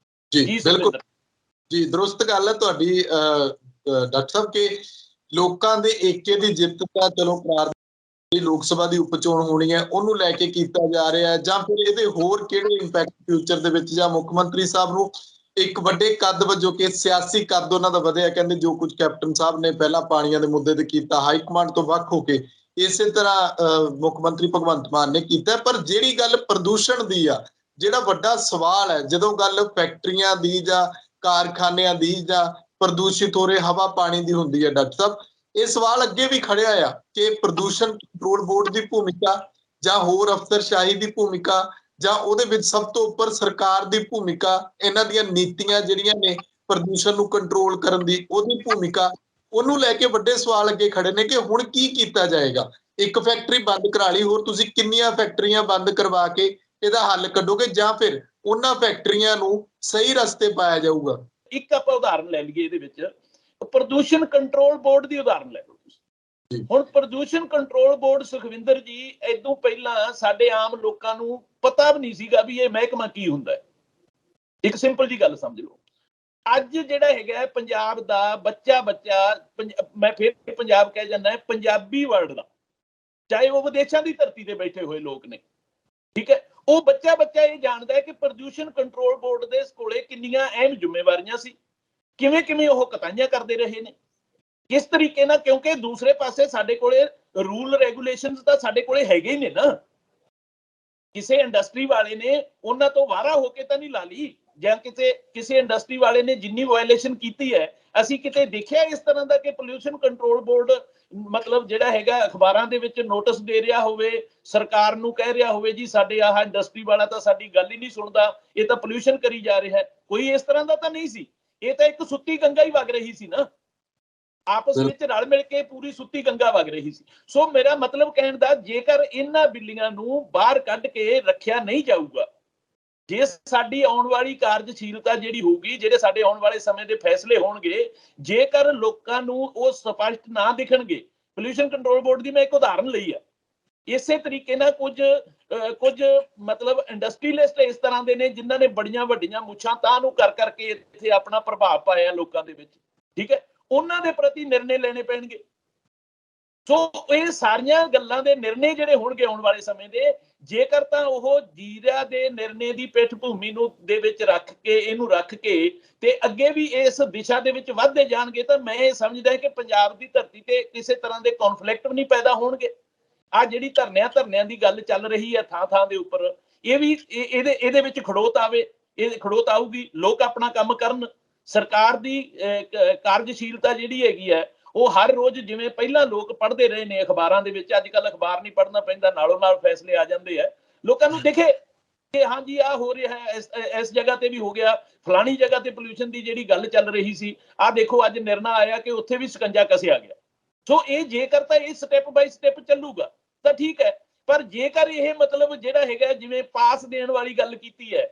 A: ਜੀ। ਬਿਲਕੁਲ ਜੀ, ਦਰੁਸਤ ਗੱਲ ਹੈ ਤੁਹਾਡੀ ਡਾਕਟਰ ਸਾਹਿਬ ਕਿ ਲੋਕਾਂ ਦੇ ਏਕੇ ਦੀ ਜਿੱਤ ਤਾਂ ਚਲੋ ਲੋਕ ਸਭਾ ਦੀ ਉਪ ਚੋਣ ਹੋਣੀ ਹੈ ਉਹਨੂੰ ਲੈ ਕੇ ਕੀਤਾ ਜਾ ਰਿਹਾ ਹੈ, ਜਾਂ ਫਿਰ ਇਹਦੇ ਹੋਰ ਕਿਹੜੇ ਇੰਪੈਕਟ ਫਿਊਚਰ ਦੇ ਵਿੱਚ, ਜਾਂ ਮੁੱਖ ਮੰਤਰੀ ਸਾਹਿਬ ਨੂੰ ਇੱਕ ਵੱਡੇ ਕੱਦ ਵਜੋਂ ਕਿ ਸਿਆਸੀ ਕੱਦ ਉਹਨਾਂ ਦਾ ਵਧਿਆ, ਕਹਿੰਦੇ ਜੋ ਕੁਝ ਕੈਪਟਨ ਸਾਹਿਬ ਨੇ ਪਹਿਲਾਂ ਪਾਣੀਆਂ ਦੇ ਮੁੱਦੇ ਤੇ ਕੀਤਾ ਹਾਈ ਕਮਾਂਡ ਤੋਂ ਵੱਖ ਹੋ ਕੇ, ਇਸੇ ਤਰ੍ਹਾਂ ਮੁੱਖ ਮੰਤਰੀ ਭਗਵੰਤ ਮਾਨ ਨੇ ਕੀਤਾ। ਪਰ ਜਿਹੜੀ ਗੱਲ ਪ੍ਰਦੂਸ਼ਣ ਦੀ ਆ, ਜਿਹੜਾ ਵੱਡਾ ਸਵਾਲ ਹੈ, ਜਦੋਂ ਗੱਲ ਫੈਕਟਰੀਆਂ ਦੀ ਜਾਂ ਕਾਰਖਾਨਿਆਂ ਦੀ ਜਾਂ ਪ੍ਰਦੂਸ਼ਿਤ ਹੋ ਰਹੇ ਹਵਾ ਪਾਣੀ ਦੀ ਹੁੰਦੀ ਹੈ, ਡਾਕਟਰ ਸਾਹਿਬ ਇਹ ਸਵਾਲ ਅੱਗੇ ਵੀ ਖੜਿਆ ਆ ਕਿ ਪ੍ਰਦੂਸ਼ਣ ਕੰਟਰੋਲ ਬੋਰਡ ਦੀ ਭੂਮਿਕਾ ਜਾਂ ਹੋਰ ਅਫਸਰਸ਼ਾਹੀ ਦੀ ਭੂਮਿਕਾ, ਜਾਂ ਉਹਦੇ ਵਿੱਚ ਸਭ ਤੋਂ ਉੱਪਰ ਸਰਕਾਰ ਦੀ ਭੂਮਿਕਾ, ਇਹਨਾਂ ਦੀਆਂ ਨੀਤੀਆਂ ਜਿਹੜੀਆਂ ਨੇ ਪ੍ਰਦੂਸ਼ਣ ਨੂੰ ਕੰਟਰੋਲ ਕਰਨ ਦੀ, ਉਹਦੀ ਭੂਮਿਕਾ, ਉਹਨੂੰ ਲੈ ਕੇ ਵੱਡੇ ਸਵਾਲ ਅੱਗੇ ਖੜੇ ਨੇ ਕਿ ਹੁਣ ਕੀ ਕੀਤਾ ਜਾਏਗਾ। ਇੱਕ ਫੈਕਟਰੀ ਬੰਦ ਕਰਾ ਲਈ, ਹੋਰ ਤੁਸੀਂ ਕਿੰਨੀਆਂ ਫੈਕਟਰੀਆਂ ਬੰਦ ਕਰਵਾ ਕੇ ਇਹਦਾ ਹੱਲ ਕੱਢੋਗੇ, ਜਾਂ ਫਿਰ ਉਹਨਾਂ ਫੈਕਟਰੀਆਂ ਨੂੰ ਸਹੀ ਰਸਤੇ ਪਾਇਆ ਜਾਊਗਾ?
B: ਇੱਕ ਆਪਾਂ ਉਦਾਹਰਨ ਲੈ ਲਈਏ ਇਹਦੇ ਵਿੱਚ, ਪ੍ਰਦੂਸ਼ਣ ਕੰਟਰੋਲ ਬੋਰਡ ਦੀ ਉਦਾਹਰਨ ਲੈ ਲਓ। ਹੁਣ ਪ੍ਰਦੂਸ਼ਣ ਕੰਟਰੋਲ ਬੋਰਡ, ਸੁਖਵਿੰਦਰ ਜੀ, ਇਦੋਂ ਪਹਿਲਾਂ ਸਾਡੇ ਆਮ ਲੋਕਾਂ ਨੂੰ ਪਤਾ ਵੀ ਨਹੀਂ ਸੀਗਾ ਵੀ ਇਹ ਮਹਿਕਮਾ ਕੀ ਹੁੰਦਾ ਹੈ। ਇੱਕ ਸਿੰਪਲ ਜੀ ਗੱਲ ਸਮਝ ਲਓ, ਅੱਜ ਜਿਹੜਾ ਹੈਗਾ ਪੰਜਾਬ ਦਾ ਬੱਚਾ, ਮੈਂ ਫਿਰ ਪੰਜਾਬ ਕਹਿ ਜਾਂਦਾ, ਪੰਜਾਬੀ ਵਰਡ ਦਾ, ਚਾਹੇ ਉਹ ਵਿਦੇਸ਼ਾਂ ਦੀ ਧਰਤੀ ਤੇ ਬੈਠੇ ਹੋਏ ਲੋਕ ਨੇ, ਠੀਕ ਹੈ, ਉਹ ਬੱਚਾ ਇਹ ਜਾਣਦਾ ਹੈ ਕਿ ਪ੍ਰਦੂਸ਼ਣ ਕੰਟਰੋਲ ਬੋਰਡ ਦੇ ਕੋਲੇ ਕਿੰਨੀਆਂ ਅਹਿਮ ਜ਼ਿੰਮੇਵਾਰੀਆਂ ਸੀ, ਕਿਵੇਂ ਉਹ ਕਤਾਈਆਂ ਕਰਦੇ ਰਹੇ ਨੇ, ਕਿਸ ਤਰੀਕੇ ਨਾਲ, ਕਿਉਂਕਿ ਦੂਸਰੇ ਪਾਸੇ ਸਾਡੇ ਕੋਲੇ ਰੂਲ ਰੈਗੂਲੇਸ਼ਨਸ ਤਾਂ ਸਾਡੇ ਕੋਲੇ ਹੈਗੇ ਹੀ ਨੇ ਨਾ। ਕਿਸੇ ਇੰਡਸਟਰੀ ਵਾਲੇ ਨੇ ਉਹਨਾਂ ਤੋਂ ਵਾਰਾ ਹੋ ਕੇ ਤਾਂ ਨਹੀਂ ਲਾ ਲਈ, ਜਾਂ ਕਿਸੇ ਇੰਡਸਟਰੀ ਵਾਲੇ ਨੇ ਜਿੰਨੀ ਵਾਇਲੇਸ਼ਨ ਕੀਤੀ ਹੈ, ਅਸੀਂ ਕਿਤੇ ਦੇਖਿਆ ਇਸ ਤਰ੍ਹਾਂ ਦਾ ਕਿ ਪੋਲਿਊਸ਼ਨ ਕੰਟਰੋਲ ਬੋਰਡ ਮਤਲਬ ਜਿਹੜਾ ਹੈਗਾ ਅਖਬਾਰਾਂ ਦੇ ਵਿੱਚ ਨੋਟਿਸ ਦੇ ਰਿਹਾ ਹੋਵੇ, ਸਰਕਾਰ ਨੂੰ ਕਹਿ ਰਿਹਾ ਹੋਵੇ ਜੀ ਸਾਡੇ ਆਹ ਇੰਡਸਟਰੀ ਵਾਲਾ ਤਾਂ ਸਾਡੀ ਗੱਲ ਹੀ ਨਹੀਂ ਸੁਣਦਾ, ਇਹ ਤਾਂ ਪੋਲਿਊਸ਼ਨ ਕਰੀ ਜਾ ਰਿਹਾ ਹੈ। ਕੋਈ ਇਸ ਤਰ੍ਹਾਂ ਦਾ ਤਾਂ ਨਹੀਂ ਸੀ, ਇਹ ਤਾਂ ਇੱਕ ਸੁੱਤੀ ਗੰਗਾ ਹੀ ਵਗ ਰਹੀ ਸੀ ਨਾ, ਆਪਸ ਵਿੱਚ ਰਲ ਮਿਲ ਕੇ ਪੂਰੀ ਸੁੱਤੀ ਗੰਗਾ ਵਗ ਰਹੀ ਸੀ। ਸੋ ਮੇਰਾ ਮਤਲਬ ਕਹਿਣ ਦਾ, ਜੇਕਰ ਇਹਨਾਂ ਬਿੱਲੀਆਂ ਨੂੰ ਬਾਹਰ ਕੱਢ ਕੇ ਰੱਖਿਆ ਨਹੀਂ ਜਾਊਗਾ, ਜੇ ਸਾਡੀ ਆਉਣ ਵਾਲੀ ਕਾਰਜਸ਼ੀਲਤਾ ਜਿਹੜੀ ਹੋਊਗੀ, ਜਿਹੜੇ ਸਾਡੇ ਆਉਣ ਵਾਲੇ ਸਮੇਂ ਦੇ ਫੈਸਲੇ ਹੋਣਗੇ, ਜੇਕਰ ਲੋਕਾਂ ਨੂੰ ਉਹ ਸਪਸ਼ਟ ਨਾ ਦਿਖਣਗੇ, ਪੋਲਿਊਸ਼ਨ ਕੰਟਰੋਲ ਬੋਰਡ ਦੀ ਮੈਂ ਇੱਕ ਉਦਾਹਰਨ ਲਈ ਆ, ਇਸੇ ਤਰੀਕੇ ਨਾਲ ਕੁਝ ਮਤਲਬ ਇੰਡਸਟਰੀਲਿਸਟ ਇਸ ਤਰ੍ਹਾਂ ਦੇ ਨੇ ਜਿਨ੍ਹਾਂ ਨੇ ਬੜੀਆਂ ਵੱਡੀਆਂ ਮੁੱਛਾਂ ਤਾਂ ਨੂੰ ਕਰ ਕਰਕੇ ਇੱਥੇ ਆਪਣਾ ਪ੍ਰਭਾਵ ਪਾਇਆ ਲੋਕਾਂ ਦੇ ਵਿੱਚ, ਠੀਕ ਹੈ, ਉਹਨਾਂ ਦੇ ਪ੍ਰਤੀ ਨਿਰਣੇ ਲੈਣੇ ਪੈਣਗੇ। ਸੋ ਇਹ ਸਾਰੀਆਂ ਗੱਲਾਂ ਦੇ ਨਿਰਣੇ ਜਿਹੜੇ ਹੋਣਗੇ ਆਉਣ ਵਾਲੇ ਸਮੇਂ ਦੇ, ਜੇਕਰ ਤਾਂ ਉਹ ਜੀਰਾ ਦੇ ਨਿਰਣੇ ਦੀ ਪਿੱਠ ਭੂਮੀ ਨੂੰ ਦੇ ਵਿੱਚ ਰੱਖ ਕੇ, ਇਹਨੂੰ ਰੱਖ ਕੇ ਤੇ ਅੱਗੇ ਵੀ ਇਸ ਦਿਸ਼ਾ ਦੇ ਵਿੱਚ ਵੱਧਦੇ ਜਾਣਗੇ, ਤਾਂ ਮੈਂ ਇਹ ਸਮਝਦਾ ਕਿ ਪੰਜਾਬ ਦੀ ਧਰਤੀ ਤੇ ਕਿਸੇ ਤਰ੍ਹਾਂ ਦੇ ਕੌਨਫਲਿਕਟ ਵੀ ਨਹੀਂ ਪੈਦਾ ਹੋਣਗੇ। ਆ ਜਿਹੜੀ ਧਰਨਿਆਂ ਦੀ ਗੱਲ ਚੱਲ ਰਹੀ ਹੈ ਥਾਂ ਦੇ ਉੱਪਰ, ਇਹ ਵੀ ਇਹਦੇ ਵਿੱਚ ਖੜੋਤ ਆਵੇ, ਇਹ ਖੜੋਤ ਆਊਗੀ, ਲੋਕ ਆਪਣਾ ਕੰਮ ਕਰਨ। ਸਰਕਾਰ ਦੀ ਕਾਰਜਸ਼ੀਲਤਾ ਜਿਹੜੀ ਹੈਗੀ ਹੈ ਉਹ ਹਰ ਰੋਜ਼, ਜਿਵੇਂ ਪਹਿਲਾਂ ਲੋਕ ਪੜ੍ਹਦੇ ਰਹੇ ਨੇ ਅਖਬਾਰਾਂ ਦੇ ਵਿੱਚ, ਅੱਜ ਕੱਲ੍ਹ ਅਖਬਾਰ ਨਹੀਂ ਪੜ੍ਹਨਾ ਪੈਂਦਾ, ਨਾਲੋਂ ਨਾਲ ਫੈਸਲੇ ਆ ਜਾਂਦੇ ਆ, ਲੋਕਾਂ ਨੂੰ ਦਿਖੇ ਕਿ ਹਾਂਜੀ ਆਹ ਹੋ ਰਿਹਾ ਹੈ, ਇਸ ਜਗ੍ਹਾ ਤੇ ਵੀ ਹੋ ਗਿਆ, ਫਲਾਣੀ ਜਗ੍ਹਾ ਤੇ ਪੋਲਿਊਸ਼ਨ ਦੀ ਜਿਹੜੀ ਗੱਲ ਚੱਲ ਰਹੀ ਸੀ, ਆਹ ਦੇਖੋ ਅੱਜ ਨਿਰਣਾ ਆਇਆ ਕਿ ਉੱਥੇ ਵੀ ਸਕੰਜਾ ਕੱਸਿਆ ਗਿਆ। ਸੋ ਇਹ ਜੇਕਰ ਤਾਂ ਇਹ ਸਟੈਪ ਬਾਈ ਸਟੈਪ ਚੱਲੂਗਾ ਤਾਂ ਠੀਕ ਹੈ, ਪਰ ਜੇਕਰ ਇਹ ਮਤਲਬ ਜਿਹੜਾ ਹੈਗਾ ਜਿਵੇਂ ਪਾਸ ਦੇਣ ਵਾਲੀ ਗੱਲ ਕੀਤੀ ਹੈ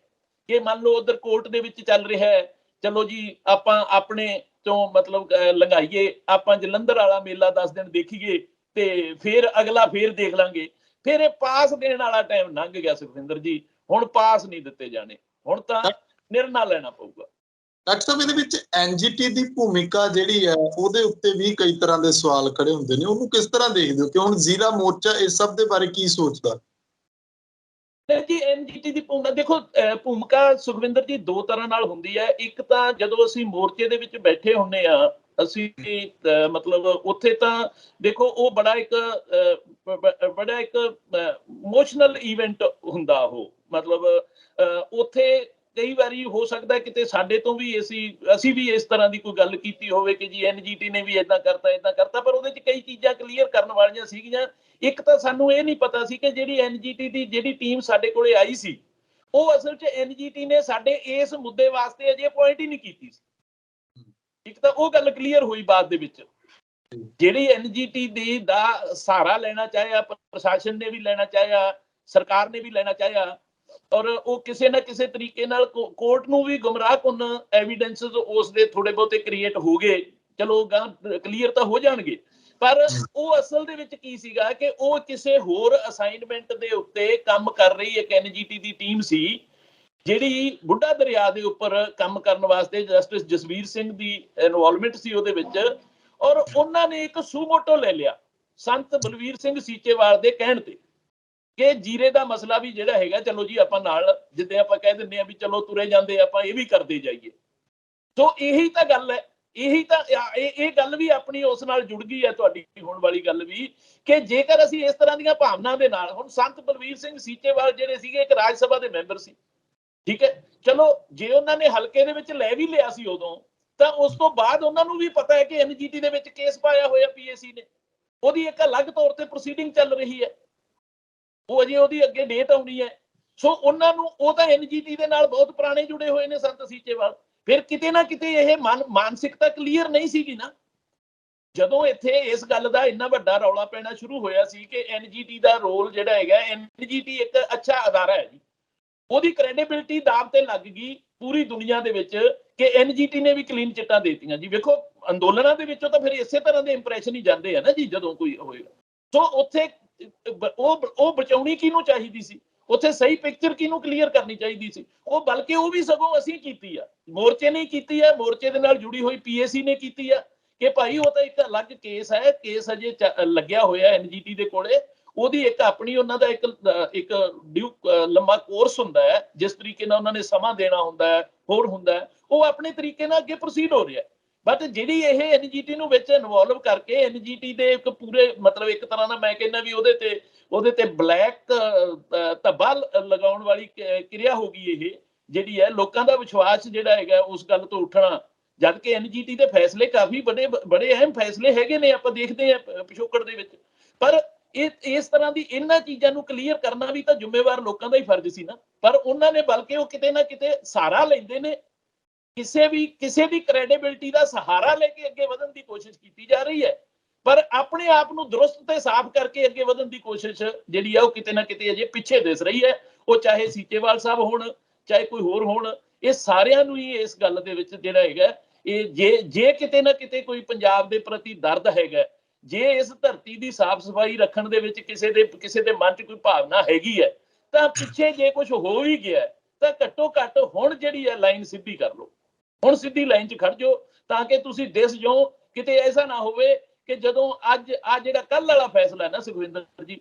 B: ਕਿ ਮੰਨ ਲਓ ਉਧਰ ਕੋਰਟ ਦੇ ਵਿੱਚ ਚੱਲ ਰਿਹਾ ਹੈ, ਚਲੋ ਜੀ ਆਪਾਂ ਆਪਣੇ ਤੋਂ ਮਤਲਬ ਲੰਘਾਈਏ, ਆਪਾਂ ਜਲੰਧਰ ਵਾਲਾ ਮੇਲਾ 10 ਦਿਨ ਦੇਖੀਏ ਤੇ ਫਿਰ ਅਗਲਾ ਫਿਰ ਦੇਖ ਲਾਂਗੇ, ਫਿਰ ਇਹ ਪਾਸ ਦੇਣ ਵਾਲਾ ਟਾਈਮ ਲੰਘ ਗਿਆ ਸੁਖਵਿੰਦਰ ਜੀ, ਹੁਣ ਪਾਸ ਨਹੀਂ ਦਿੱਤੇ ਜਾਣੇ, ਹੁਣ ਤਾਂ ਨਿਰਣਾ ਲੈਣਾ ਪਊਗਾ।
A: ਡਾਕਟਰ ਸਾਹਿਬ, ਇਹਦੇ ਵਿੱਚ ਐਨਜੀਟੀ ਦੀ ਭੂਮਿਕਾ ਜਿਹੜੀ ਹੈ ਉਹਦੇ ਉੱਤੇ ਵੀ ਕਈ ਤਰ੍ਹਾਂ ਦੇ ਸਵਾਲ ਖੜੇ ਹੁੰਦੇ ਨੇ, ਉਹਨੂੰ ਕਿਸ ਤਰ੍ਹਾਂ ਦੇਖਦੇ ਹੋ ਕਿ ਹੁਣ ਜ਼ੀਰਾ ਮੋਰਚਾ ਇਸ ਸਭ ਦੇ ਬਾਰੇ ਕੀ ਸੋਚਦਾ?
B: ਜੀ ਐਨਜੀਟੀ ਦੀ ਭੂਮਿਕਾ ਦੇਖੋ, ਭੂਮਿਕਾ ਸੁਖਵਿੰਦਰ ਜੀ ਦੋ ਤਰ੍ਹਾਂ ਨਾਲ ਹੁੰਦੀ ਹੈ। ਇੱਕ ਤਾਂ ਜਦੋਂ ਅਸੀਂ ਮੋਰਚੇ ਦੇ ਵਿੱਚ ਬੈਠੇ ਹੁੰਦੇ ਆ, ਅਸੀਂ ਮਤਲਬ ਉੱਥੇ ਤਾਂ ਦੇਖੋ ਉਹ ਬੜਾ ਇੱਕ ਇਮੋਸ਼ਨਲ ਈਵੈਂਟ ਹੁੰਦਾ, ਉਹ ਮਤਲਬ ਉੱਥੇ ਕਈ ਵਾਰੀ ਹੋ ਸਕਦਾ ਕਿਤੇ ਸਾਡੇ ਤੋਂ ਵੀ ਅਸੀਂ ਵੀ ਇਸ ਤਰ੍ਹਾਂ ਦੀ ਕੋਈ ਗੱਲ ਕੀਤੀ ਹੋਵੇ ਕਿ ਜੀ ਐਨਜੀਟੀ ਨੇ ਵੀ ਏਦਾਂ ਕਰਤਾ, ਪਰ ਉਹਦੇ 'ਚ ਕਈ ਚੀਜ਼ਾਂ ਕਲੀਅਰ ਕਰਨ ਵਾਲੀਆਂ ਸੀਗੀਆਂ। ਇੱਕ ਤਾਂ ਸਾਨੂੰ ਇਹ ਨਹੀਂ ਪਤਾ ਸੀ ਕਿ ਜਿਹੜੀ ਐਨਜੀਟੀ ਦੀ ਜਿਹੜੀ ਟੀਮ ਸਾਡੇ ਕੋਲੇ ਆਈ ਸੀ, ਉਹ ਅਸਲ 'ਚ ਐਨਜੀਟੀ ਨੇ ਸਾਡੇ ਇਸ ਮੁੱਦੇ ਵਾਸਤੇ ਅਜੇ ਅਪੁਆਇੰਟ ਹੀ ਨਹੀਂ ਕੀਤੀ ਸੀ। ਇੱਕ ਤਾਂ ਉਹ ਗੱਲ ਕਲੀਅਰ ਹੋਈ ਬਾਅਦ ਦੇ ਵਿੱਚ, ਜਿਹੜੀ ਐਨਜੀਟੀ ਦੀ ਦਾ ਸਹਾਰਾ ਲੈਣਾ ਚਾਹਿਆ, ਪ੍ਰਸ਼ਾਸਨ ਨੇ ਵੀ ਲੈਣਾ ਚਾਹਿਆ, ਸਰਕਾਰ ਨੇ ਵੀ ਲੈਣਾ ਚਾਹਿਆ, ਔਰ ਉਹ ਕਿਸੇ ਨਾ ਕਿਸੇ ਤਰੀਕੇ ਨਾਲ ਕੋਰਟ ਨੂੰ ਵੀ ਗੁੰਮਰਾਹਕੁੰਨ ਐਵੀਡੈਂਸਸ ਉਸ ਦੇ ਥੋੜੇ ਬਹੁਤੇ ਕ੍ਰੀਏਟ ਹੋ ਗਏ, ਚਲੋ ਕਲੀਅਰ ਤਾਂ ਹੋ ਜਾਣਗੇ, ਪਰ ਉਹ ਅਸਲ ਦੇ ਵਿੱਚ ਕੀ ਸੀਗਾ ਕਿ ਉਹ ਕਿਸੇ ਹੋਰ ਅਸਾਈਨਮੈਂਟ ਦੇ ਉੱਤੇ ਕੰਮ ਕਰ ਰਹੀ ਇੱਕ ਐਨਜੀਟੀ ਦੀ ਟੀਮ ਸੀ, ਜਿਹੜੀ ਬੁੱਢਾ ਦਰਿਆ ਦੇ ਉੱਪਰ ਕੰਮ ਕਰਨ ਵਾਸਤੇ ਜਸਟਿਸ ਜਸਵੀਰ ਸਿੰਘ ਦੀ ਇਨਵੋਲਵਮੈਂਟ ਸੀ ਉਹਦੇ ਵਿੱਚ, ਔਰ ਉਹਨਾਂ ਨੇ ਇੱਕ ਸੂਮੋਟੋ ਲੈ ਲਿਆ ਸੰਤ ਬਲਵੀਰ ਸਿੰਘ ਸੀਚੇਵਾਲ ਦੇ ਕਹਿਣ ਤੇ ਕਿ ਜੀਰੇ ਦਾ ਮਸਲਾ ਵੀ ਜਿਹੜਾ ਹੈਗਾ, ਚਲੋ ਜੀ ਆਪਾਂ ਨਾਲ, ਜਿੱਦਾਂ ਆਪਾਂ ਕਹਿ ਦਿੰਦੇ ਆ ਵੀ ਚਲੋ ਤੁਰੇ ਜਾਂਦੇ ਆਪਾਂ ਇਹ ਵੀ ਕਰਦੇ ਜਾਈਏ। ਸੋ ਇਹੀ ਤਾਂ ਗੱਲ ਹੈ, ਇਹੀ ਤਾਂ ਇਹ ਗੱਲ ਵੀ ਆਪਣੀ ਉਸ ਨਾਲ ਜੁੜ ਗਈ ਹੈ, ਤੁਹਾਡੀ ਹੋਣ ਵਾਲੀ ਗੱਲ ਵੀ, ਕਿ ਜੇਕਰ ਅਸੀਂ ਇਸ ਤਰ੍ਹਾਂ ਦੀਆਂ ਭਾਵਨਾ ਦੇ ਨਾਲ, ਹੁਣ ਸੰਤ ਬਲਵੀਰ ਸਿੰਘ ਸੀਚੇਵਾਲ ਜਿਹੜੇ ਸੀਗੇ ਇੱਕ ਰਾਜ ਸਭਾ ਦੇ ਮੈਂਬਰ ਸੀ, ਠੀਕ ਹੈ, ਚਲੋ ਜੇ ਉਹਨਾਂ ਨੇ ਹਲਕੇ ਦੇ ਵਿੱਚ ਲੈ ਵੀ ਲਿਆ ਸੀ ਉਦੋਂ, ਤਾਂ ਉਸ ਤੋਂ ਬਾਅਦ ਉਹਨਾਂ ਨੂੰ ਵੀ ਪਤਾ ਹੈ ਕਿ ਐਨਜੀਟੀ ਦੇ ਵਿੱਚ ਕੇਸ ਪਾਇਆ ਹੋਇਆ ਪੀਏਸੀ ਨੇ, ਉਹਦੀ ਇੱਕ ਅਲੱਗ ਤੌਰ ਤੇ ਪ੍ਰੋਸੀਡਿੰਗ ਚੱਲ ਰਹੀ ਹੈ, ਉਹ ਅਜੇ ਉਹਦੀ ਅੱਗੇ ਡੇਟ ਆਉਣੀ ਹੈ। ਸੋ ਉਹਨਾਂ ਨੂੰ, ਉਹ ਤਾਂ ਐਨਜੀਟੀ ਦੇ ਨਾਲ ਬਹੁਤ ਪੁਰਾਣੇ ਜੁੜੇ ਹੋਏ ਨੇ ਸੰਤ ਸੀਚੇਵਾਲ, ਫਿਰ ਕਿਤੇ ਨਾ ਕਿਤੇ ਇਹ ਮਾਨਸਿਕਤਾ ਕਲੀਅਰ ਨਹੀਂ ਸੀਗੀ ਨਾ। ਜਦੋਂ ਇੱਥੇ ਇਸ ਗੱਲ ਦਾ ਇੰਨਾ ਵੱਡਾ ਰੌਲਾ ਪੈਣਾ ਸ਼ੁਰੂ ਹੋਇਆ ਸੀ ਕਿ ਐਨਜੀਟੀ ਦਾ ਰੋਲ ਜਿਹੜਾ ਹੈਗਾ, ਐਨਜੀਟੀ ਇੱਕ ਅੱਛਾ ਅਦਾਰਾ ਹੈ ਜੀ, ਉਹਦੀ ਕ੍ਰੈਡੀਬਿਲਿਟੀ ਦਾਅ ਤੇ ਲੱਗ ਗਈ ਪੂਰੀ ਦੁਨੀਆ ਦੇ ਵਿੱਚ ਕਿ ਐਨਜੀਟੀ ਨੇ ਵੀ ਕਲੀਨ ਚਿੱਟਾਂ ਦੇਤੀਆਂ ਜੀ। ਵੇਖੋ ਅੰਦੋਲਨਾਂ ਦੇ ਵਿੱਚੋਂ ਤਾਂ ਫਿਰ ਇਸੇ ਤਰ੍ਹਾਂ ਦੇ ਇੰਪ੍ਰੈਸ਼ਨ ਹੀ ਜਾਂਦੇ ਆ ਨਾ ਜੀ ਜਦੋਂ ਕੋਈ ਹੋਏਗਾ। ਸੋ ਉੱਥੇ ਉਹ ਬਚਾਉਣੀ ਕਿਹਨੂੰ ਚਾਹੀਦੀ ਸੀ, ਉੱਥੇ ਸਹੀ ਪਿਕਚਰ ਕਿਹਨੂੰ ਕਲੀਅਰ ਕਰਨੀ ਚਾਹੀਦੀ ਸੀ, ਉਹ ਬਲਕਿ ਉਹ ਵੀ ਸਗੋਂ ਅਸੀਂ ਕੀਤੀ ਆ, ਮੋਰਚੇ ਨੇ ਕੀਤੀ ਆ, ਮੋਰਚੇ ਦੇ ਨਾਲ ਜੁੜੀ ਹੋਈ ਪੀਏਸੀ ਨੇ ਕੀਤੀ ਆ ਕਿ ਭਾਈ ਉਹ ਤਾਂ ਇੱਕ ਅਲੱਗ ਕੇਸ ਹੈ, ਕੇਸ ਅਜੇ ਲੱਗਿਆ ਹੋਇਆ ਐਨਜੀਟੀ ਦੇ ਕੋਲੇ, ਉਹਦੀ ਇੱਕ ਆਪਣੀ ਉਹਨਾਂ ਦਾ ਇੱਕ ਡਿਊ ਲੰਬਾ ਕੋਰਸ ਹੁੰਦਾ ਹੈ, ਜਿਸ ਤਰੀਕੇ ਨਾਲ ਉਹਨਾਂ ਨੇ ਸਮਾਂ ਦੇਣਾ ਹੁੰਦਾ ਹੈ, ਹੋਰ ਹੁੰਦਾ ਹੈ, ਉਹ ਆਪਣੇ ਤਰੀਕੇ ਨਾਲ ਅੱਗੇ ਪ੍ਰੋਸੀਡ ਹੋ ਰਿਹਾ। ਬਟ ਜਿਹੜੀ ਇਹ ਐਨਜੀਟੀ ਨੂੰ ਵਿੱਚ ਇਨਵੋਲਵ ਕਰਕੇ ਐਨਜੀਟੀ ਦੇ ਇੱਕ ਪੂਰੇ ਮਤਲਬ ਇੱਕ ਤਰ੍ਹਾਂ ਦਾ ਮੈਂ ਕਹਿੰਦਾ ਵੀ ਉਹਦੇ ਤੇ ਬਲੈਕ ਧੱਬਾ ਲਗਾਉਣ ਵਾਲੀ ਕਿਰਿਆ ਹੋ ਗਈ। ਇਹ ਜਿਹੜੀ ਹੈ ਲੋਕਾਂ ਦਾ ਵਿਸ਼ਵਾਸ ਜਿਹੜਾ ਹੈਗਾ ਉਸ ਗੱਲ ਤੋਂ ਉੱਠਣਾ ਜਦ ਕਿ ਐਨਜੀਟੀ ਦੇ ਫੈਸਲੇ ਕਾਫੀ ਬੜੇ ਅਹਿਮ ਫੈਸਲੇ ਹੈਗੇ ਨੇ, ਆਪਾਂ ਦੇਖਦੇ ਹਾਂ ਪਿਛੋਕੜ ਦੇ ਵਿੱਚ। ਪਰ ਇਸ ਤਰ੍ਹਾਂ ਦੀ ਇਹਨਾਂ ਚੀਜ਼ਾਂ ਨੂੰ ਕਲੀਅਰ ਕਰਨਾ ਵੀ ਤਾਂ ਜ਼ਿੰਮੇਵਾਰ ਲੋਕਾਂ ਦਾ ਹੀ ਫਰਜ਼ ਸੀ ਨਾ। ਪਰ ਉਹਨਾਂ ਨੇ ਬਲਕਿ ਉਹ ਕਿਤੇ ਨਾ ਕਿਤੇ ਸਹਾਰਾ ਲੈਂਦੇ ਨੇ, ਕਿਸੇ ਦੀ ਕ੍ਰੈਡੀਬਿਲਿਟੀ ਦਾ ਸਹਾਰਾ ਲੈ ਕੇ ਅੱਗੇ ਵਧਣ ਦੀ ਕੋਸ਼ਿਸ਼ ਕੀਤੀ ਜਾ ਰਹੀ ਹੈ। ਪਰ ਆਪਣੇ ਆਪ ਨੂੰ ਦਰੁਸਤ ਤੇ ਸਾਫ਼ ਕਰਕੇ ਅੱਗੇ ਵਧਣ ਦੀ ਕੋਸ਼ਿਸ਼ ਜਿਹੜੀ ਆ ਉਹ ਕਿਤੇ ਨਾ ਕਿਤੇ ਅਜੇ ਪਿੱਛੇ ਦਿਸ ਰਹੀ ਹੈ। ਉਹ ਚਾਹੇ ਸੀਚੇਵਾਲ ਸਾਹਿਬ ਹੋਣ, ਚਾਹੇ ਕੋਈ ਹੋਰ ਹੋਣ, ਇਹ ਸਾਰਿਆਂ ਨੂੰ ਹੀ ਇਸ ਗੱਲ ਦੇ ਵਿੱਚ ਜਿਹੜਾ ਹੈਗਾ, ਇਹ ਜੇ ਕਿਤੇ ਨਾ ਕਿਤੇ ਕੋਈ ਪੰਜਾਬ ਦੇ ਪ੍ਰਤੀ ਦਰਦ ਹੈਗਾ, ਜੇ ਇਸ ਧਰਤੀ ਦੀ ਸਾਫ਼ ਸਫਾਈ ਰੱਖਣ ਦੇ ਵਿੱਚ ਕਿਸੇ ਦੇ ਮਨ 'ਚ ਕੋਈ ਭਾਵਨਾ ਹੈਗੀ ਹੈ, ਤਾਂ ਪਿੱਛੇ ਜੇ ਕੁਝ ਹੋ ਵੀ ਗਿਆ ਤਾਂ ਘੱਟੋ ਘੱਟ ਹੁਣ ਜਿਹੜੀ ਹੈ ਲਾਈਨ ਸਿੱਧੀ ਕਰ ਲਓ। ਹੁਣ ਸਿੱਧੀ ਲਾਈਨ 'ਚ ਖੜ ਜਾਓ ਤਾਂ ਕਿ ਤੁਸੀਂ ਦਿਸ ਜਾਓ। ਕਿਤੇ ਐਸਾ ਨਾ ਹੋਵੇ ਕਿ ਜਦੋਂ ਅੱਜ ਜਿਹੜਾ ਕੱਲ ਵਾਲਾ ਫੈਸਲਾ ਹੈ ਨਾ ਸੁਖਵਿੰਦਰ ਜੀ,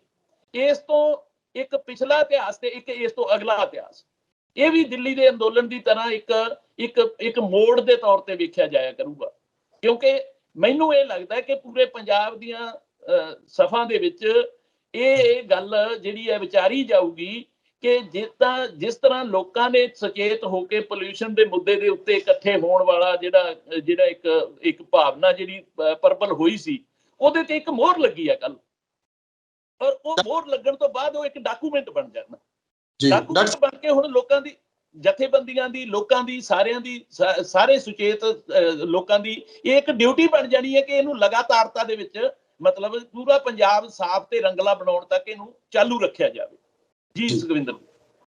B: ਇਸ ਤੋਂ ਇੱਕ ਪਿਛਲਾ ਇਤਿਹਾਸ ਤੇ ਇੱਕ ਇਸ ਤੋਂ ਅਗਲਾ ਇਤਿਹਾਸ, ਇਹ ਵੀ ਦਿੱਲੀ ਦੇ ਅੰਦੋਲਨ ਦੀ ਤਰ੍ਹਾਂ ਇੱਕ ਮੋੜ ਦੇ ਤੌਰ ਤੇ ਵੇਖਿਆ ਜਾਇਆ ਕਰੂਗਾ। ਕਿਉਂਕਿ ਮੈਨੂੰ ਇਹ ਲੱਗਦਾ ਕਿ ਪੂਰੇ ਪੰਜਾਬ ਦੀਆਂ ਸਫਾਂ ਦੇ ਵਿੱਚ ਇਹ ਗੱਲ ਜਿਹੜੀ ਹੈ ਵਿਚਾਰੀ ਜਾਊਗੀ ਕਿ ਜਿਸ ਤਰ੍ਹਾਂ ਲੋਕਾਂ ਨੇ ਸੁਚੇਤ ਹੋ ਕੇ ਪੋਲਿਊਸ਼ਨ ਦੇ ਮੁੱਦੇ ਦੇ ਉੱਤੇ ਇਕੱਠੇ ਹੋਣ ਵਾਲਾ ਜਿਹੜਾ ਇੱਕ ਭਾਵਨਾ ਜਿਹੜੀ ਪ੍ਰਬਲ ਹੋਈ ਸੀ, ਉਹਦੇ ਤੇ ਇੱਕ ਮੋਹਰ ਲੱਗੀ ਹੈ ਕੱਲ। ਔਰ ਉਹ ਮੋਹਰ ਲੱਗਣ ਤੋਂ ਬਾਅਦ ਉਹ ਇੱਕ ਡਾਕੂਮੈਂਟ ਬਣ ਜਾਣਾ। ਡਾਕੂਮੈਂਟ ਬਣ ਕੇ ਹੁਣ ਲੋਕਾਂ ਦੀ, ਜਥੇਬੰਦੀਆਂ ਦੀ, ਲੋਕਾਂ ਦੀ, ਸਾਰਿਆਂ ਦੀ, ਸਾਰੇ ਸੁਚੇਤ ਲੋਕਾਂ ਦੀ ਇਹ ਇੱਕ ਡਿਊਟੀ ਬਣ ਜਾਣੀ ਹੈ ਕਿ ਇਹਨੂੰ ਲਗਾਤਾਰਤਾ ਦੇ ਵਿੱਚ, ਮਤਲਬ ਪੂਰਾ ਪੰਜਾਬ ਸਾਫ਼ ਤੇ ਰੰਗਲਾ ਬਣਾਉਣ ਤੱਕ ਇਹਨੂੰ ਚਾਲੂ ਰੱਖਿਆ ਜਾਵੇ। ਜੀ ਸੁਖਵਿੰਦਰ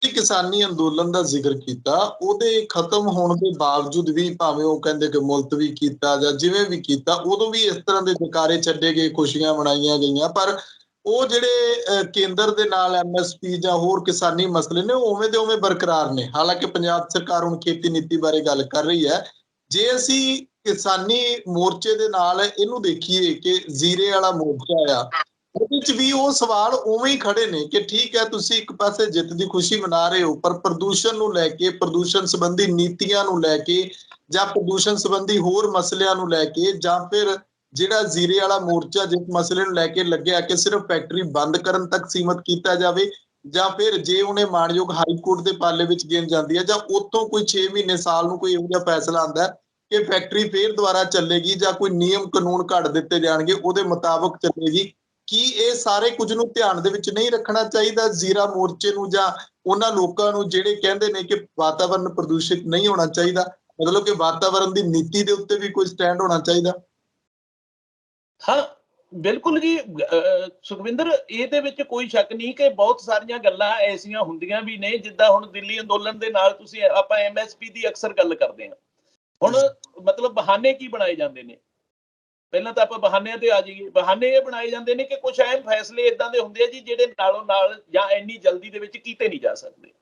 A: ਜੀ, ਕਿਸਾਨੀ ਅੰਦੋਲਨ ਦਾ ਜ਼ਿਕਰ ਕੀਤਾ, ਉਹਦੇ ਖਤਮ ਹੋਣ ਦੇ ਬਾਵਜੂਦ ਵੀ ਭਾਵੇਂ ਉਹ ਕਹਿੰਦੇ ਕਿ ਮੁਲਤਵੀ ਕੀਤਾ ਜਾਂ ਜਿਵੇਂ ਵੀ ਕੀਤਾ, ਉਦੋਂ ਵੀ ਇਸ ਤਰ੍ਹਾਂ ਦੇ ਜਕਾਰੇ ਛੱਡੇ ਗਏ, ਖੁਸ਼ੀਆਂ ਮਨਾਈਆਂ ਗਈਆਂ, ਪਰ ਉਹ ਜਿਹੜੇ ਕੇਂਦਰ ਦੇ ਨਾਲ MSP ਜਾਂ ਹੋਰ ਕਿਸਾਨੀ ਮਸਲੇ ਨੇ ਉਹ ਉਵੇਂ ਦੇ ਉਵੇਂ ਬਰਕਰਾਰ ਨੇ। ਹਾਲਾਂਕਿ ਪੰਜਾਬ ਸਰਕਾਰ ਹੁਣ ਖੇਤੀ ਨੀਤੀ ਬਾਰੇ ਗੱਲ ਕਰ ਰਹੀ ਹੈ। ਜੇ ਅਸੀਂ ਕਿਸਾਨੀ ਮੋਰਚੇ ਦੇ ਨਾਲ ਇਹਨੂੰ ਦੇਖੀਏ ਕਿ ਜ਼ੀਰੇ ਵਾਲਾ ਮੋਰਚਾ ਆ, ਉਹਦੇ 'ਚ ਵੀ ਉਹ ਸਵਾਲ ਉਵੇਂ ਹੀ ਖੜੇ ਨੇ ਕਿ ਠੀਕ ਹੈ, ਤੁਸੀਂ ਇੱਕ ਪਾਸੇ ਜਿੱਤ ਦੀ ਖੁਸ਼ੀ ਮਨਾ ਰਹੇ ਹੋ, ਪਰ ਪ੍ਰਦੂਸ਼ਣ ਨੂੰ ਲੈ ਕੇ, ਪ੍ਰਦੂਸ਼ਣ ਸੰਬੰਧੀ ਨੀਤੀਆਂ ਨੂੰ ਲੈ ਕੇ, ਜਾਂ ਪ੍ਰਦੂਸ਼ਣ ਸੰਬੰਧੀ ਹੋਰ ਮਸਲਿਆਂ ਨੂੰ ਲੈ ਕੇ, ਜਾਂ ਫਿਰ ਜਿਹੜਾ ਜ਼ੀਰੇ ਵਾਲਾ ਮੋਰਚਾ ਜਿਸ ਮਸਲੇ ਨੂੰ ਲੈ ਕੇ ਲੱਗਿਆ ਕਿ ਸਿਰਫ ਫੈਕਟਰੀ ਬੰਦ ਕਰਨ ਤੱਕ ਸੀਮਤ ਕੀਤਾ ਜਾਵੇ, ਜਾਂ ਫਿਰ ਜੇ ਉਹਨੇ ਮਾਣਯੋਗ ਹਾਈ ਕੋਰਟ ਦੇ ਪਾਲੇ ਵਿੱਚ ਗੇਮ ਜਾਂਦੀ ਹੈ, ਜਾਂ ਉੱਥੋਂ ਕੋਈ 6 ਮਹੀਨੇ ਸਾਲ ਨੂੰ ਕੋਈ ਇਹੋ ਜਿਹਾ ਫੈਸਲਾ ਆਉਂਦਾ ਕਿ ਫੈਕਟਰੀ ਫੇਰ ਦੁਬਾਰਾ ਚੱਲੇਗੀ ਜਾਂ ਕੋਈ ਨਿਯਮ ਕਾਨੂੰਨ ਘੜ ਦਿੱਤੇ ਜਾਣਗੇ, ਉਹਦੇ ਮੁਤਾਬਕ ਚੱਲੇਗੀ। ਕੀ ਇਹ ਸਾਰੇ ਕੁਝ ਨੂੰ ਧਿਆਨ ਦੇ ਵਿੱਚ ਨਹੀਂ ਰੱਖਣਾ ਚਾਹੀਦਾ ਜ਼ੀਰਾ ਮੋਰਚੇ ਨੂੰ, ਜਾਂ ਉਹਨਾਂ ਲੋਕਾਂ ਨੂੰ ਜਿਹੜੇ ਕਹਿੰਦੇ ਨੇ ਕਿ ਵਾਤਾਵਰਨ ਪ੍ਰਦੂਸ਼ਿਤ ਨਹੀਂ ਹੋਣਾ ਚਾਹੀਦਾ, ਮਤਲਬ ਕਿ ਵਾਤਾਵਰਨ ਦੀ ਨੀਤੀ ਦੇ ਉੱਤੇ ਵੀ ਕੋਈ ਸਟੈਂਡ ਹੋਣਾ ਚਾਹੀਦਾ?
B: ਹਾਂ ਬਿਲਕੁਲ ਜੀ ਸੁਖਵਿੰਦਰ, ਇਹਦੇ ਵਿੱਚ ਕੋਈ ਸ਼ੱਕ ਨਹੀਂ ਕਿ ਬਹੁਤ ਸਾਰੀਆਂ ਗੱਲਾਂ ਐਸੀਆਂ ਹੁੰਦੀਆਂ ਵੀ ਨੇ, ਜਿੱਦਾਂ ਹੁਣ ਦਿੱਲੀ ਅੰਦੋਲਨ ਦੇ ਨਾਲ ਤੁਸੀਂ ਆਪਾਂ MSP ਦੀ ਅਕਸਰ ਗੱਲ ਕਰਦੇ ਹਾਂ। ਹੁਣ ਮਤਲਬ ਬਹਾਨੇ ਕੀ ਬਣਾਏ ਜਾਂਦੇ ਨੇ, ਪਹਿਲਾਂ ਤਾਂ ਆਪਾਂ ਬਹਾਨਿਆਂ ਤੇ ਆ ਜਾਈਏ। ਬਹਾਨੇ ਇਹ ਬਣਾਏ ਜਾਂਦੇ ਨੇ ਕਿ ਕੁਝ ਅਹਿਮ ਫੈਸਲੇ ਇਦਾਂ ਦੇ ਹੁੰਦੇ ਆ ਜੀ ਜਿਹੜੇ ਨਾਲੋਂ ਨਾਲ ਜਾਂ ਇੰਨੀ ਜਲਦੀ ਦੇ ਵਿੱਚ ਕੀਤੇ ਨਹੀਂ ਜਾ ਸਕਦੇ,